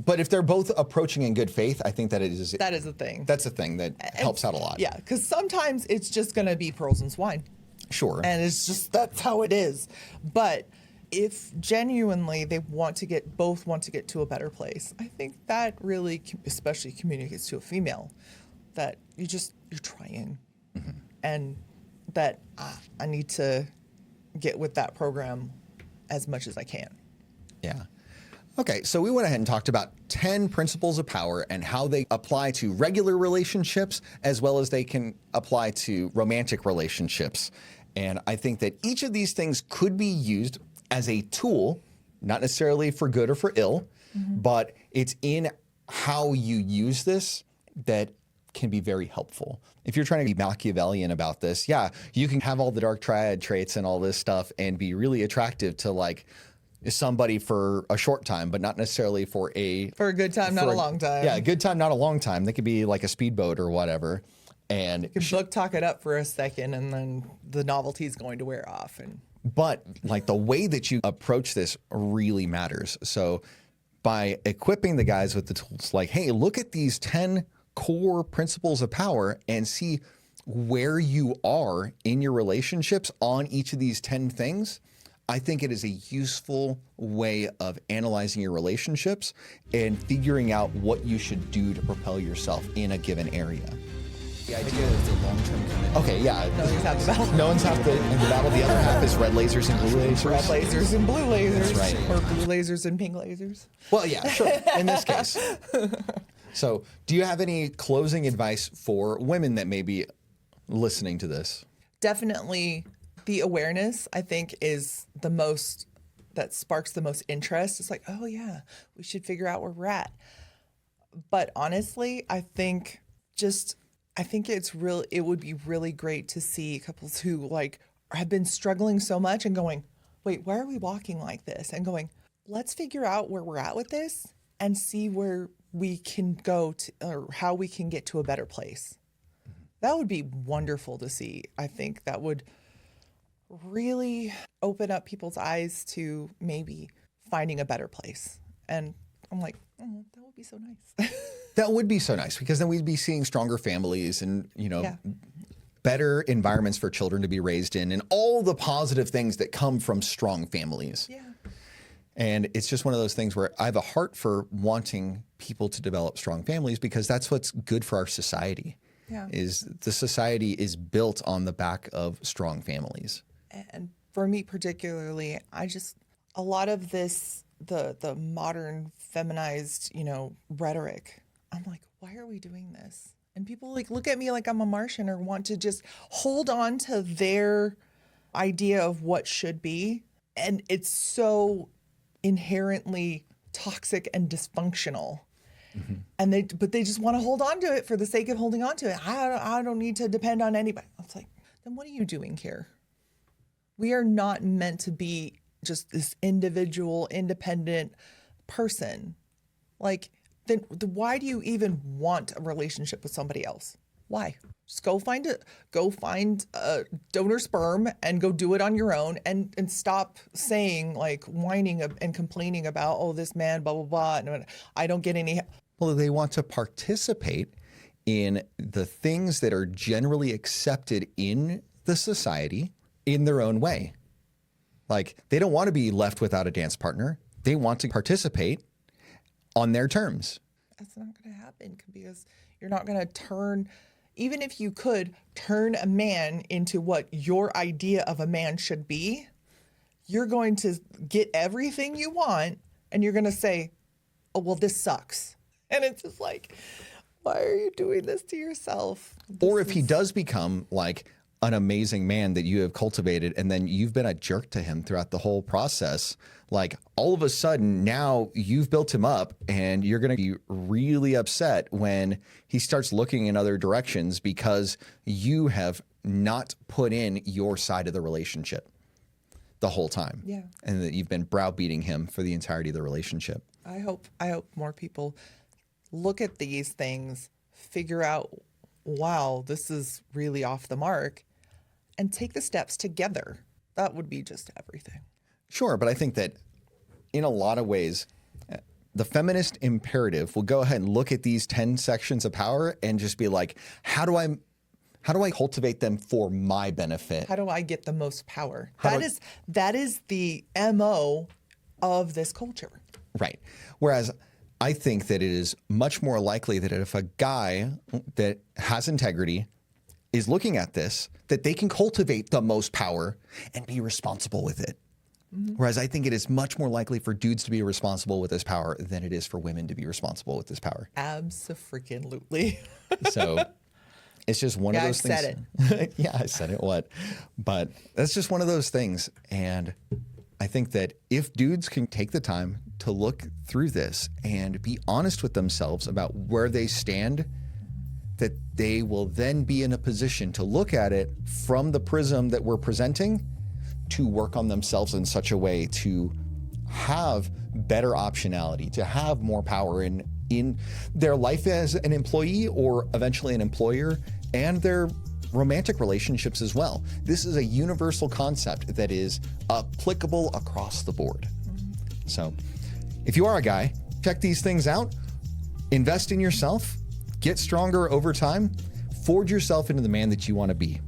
But if they're both approaching in good faith, I think that is a thing. That's a thing that helps out a lot. Yeah, because sometimes it's just going to be pearls and swine. Sure. And it's just, that's how it is. But if genuinely they both want to get to a better place, I think that really, especially communicates to a female, that you're trying. And that I need to get with that program as much as I can. Yeah. Okay, so we went ahead and talked about 10 principles of power and how they apply to regular relationships as well as they can apply to romantic relationships. And I think that each of these things could be used as a tool, not necessarily for good or for ill, but it's in how you use this that can be very helpful. If you're trying to be Machiavellian about this, yeah, you can have all the dark triad traits and all this stuff and be really attractive to like somebody for a short time, but not necessarily for a good time, not a long time. Yeah, a good time, not a long time. They could be like a speedboat or whatever. And You can book talk it up for a second, and then the novelty is going to wear off. But like the way that you approach this really matters. So by equipping the guys with the tools, like, hey, look at these 10 core principles of power and see where you are in your relationships on each of these 10 things. I think it is a useful way of analyzing your relationships and figuring out what you should do to propel yourself in a given area. The idea of the long-term commitment. Okay, yeah. No one's half the battle. No one's half in the battle. The other half is red lasers and blue lasers. Red lasers and blue lasers. That's right. Or blue lasers and pink lasers. Well, yeah, sure. In this case. So, do you have any closing advice for women that may be listening to this? Definitely the awareness, I think, is the most, that sparks the most interest. It's like, oh yeah, we should figure out where we're at. But honestly, I think it would be really great to see couples who like have been struggling so much and going, wait, why are we walking like this? And going, let's figure out where we're at with this and see where we can go to, or how we can get to a better place. That would be wonderful to see. I think that would really open up people's eyes to maybe finding a better place. And I'm like, oh, that would be so nice. That would be so nice because then we'd be seeing stronger families and, Yeah. better environments for children to be raised in and all the positive things that come from strong families. Yeah. And it's just one of those things where I have a heart for wanting people to develop strong families because that's what's good for our society. Yeah. Is the society is built on the back of strong families. And for me particularly, a lot of this, the modern feminized, rhetoric, I'm like, why are we doing this? And people like look at me like I'm a Martian or want to just hold on to their idea of what should be. And it's so inherently toxic and dysfunctional. Mm-hmm. And they just want to hold on to it for the sake of holding on to it. I don't need to depend on anybody. It's like, then what are you doing here? We are not meant to be just this individual, independent person. Like, then why do you even want a relationship with somebody else? Why? Just go find a donor sperm and go do it on your own and stop saying like whining and complaining about, oh, this man, blah, blah, blah. And I don't get any. Well, they want to participate in the things that are generally accepted in the society in their own way. Like they don't want to be left without a dance partner. They want to participate on their terms. That's not going to happen because you're not going to turn, even if you could turn a man into what your idea of a man should be, you're going to get everything you want and you're going to say, oh, well, this sucks. And it's just like, why are you doing this to yourself? Or if he does become like an amazing man that you have cultivated and then you've been a jerk to him throughout the whole process, like all of a sudden now you've built him up and you're going to be really upset when he starts looking in other directions because you have not put in your side of the relationship the whole time. Yeah. And that you've been browbeating him for the entirety of the relationship. I hope more people look at these things, figure out, wow, this is really off the mark, and take the steps together. That would be just everything. Sure, but I think that in a lot of ways, the feminist imperative will go ahead and look at these 10 sections of power and just be like, how do I cultivate them for my benefit? How do I get the most power? That is the MO of this culture. Right. Whereas I think that it is much more likely that if a guy that has integrity is looking at this, that they can cultivate the most power and be responsible with it. Whereas I think it is much more likely for dudes to be responsible with this power than it is for women to be responsible with this power. Abso-freaking-lutely. So it's just one of those things. I said it. Yeah, I said it. What? But that's just one of those things. And I think that if dudes can take the time to look through this and be honest with themselves about where they stand, that they will then be in a position to look at it from the prism that we're presenting to work on themselves in such a way to have better optionality, to have more power in their life as an employee or eventually an employer, and their romantic relationships as well. This is a universal concept that is applicable across the board. So if you are a guy, check these things out, invest in yourself, get stronger over time, forge yourself into the man that you want to be.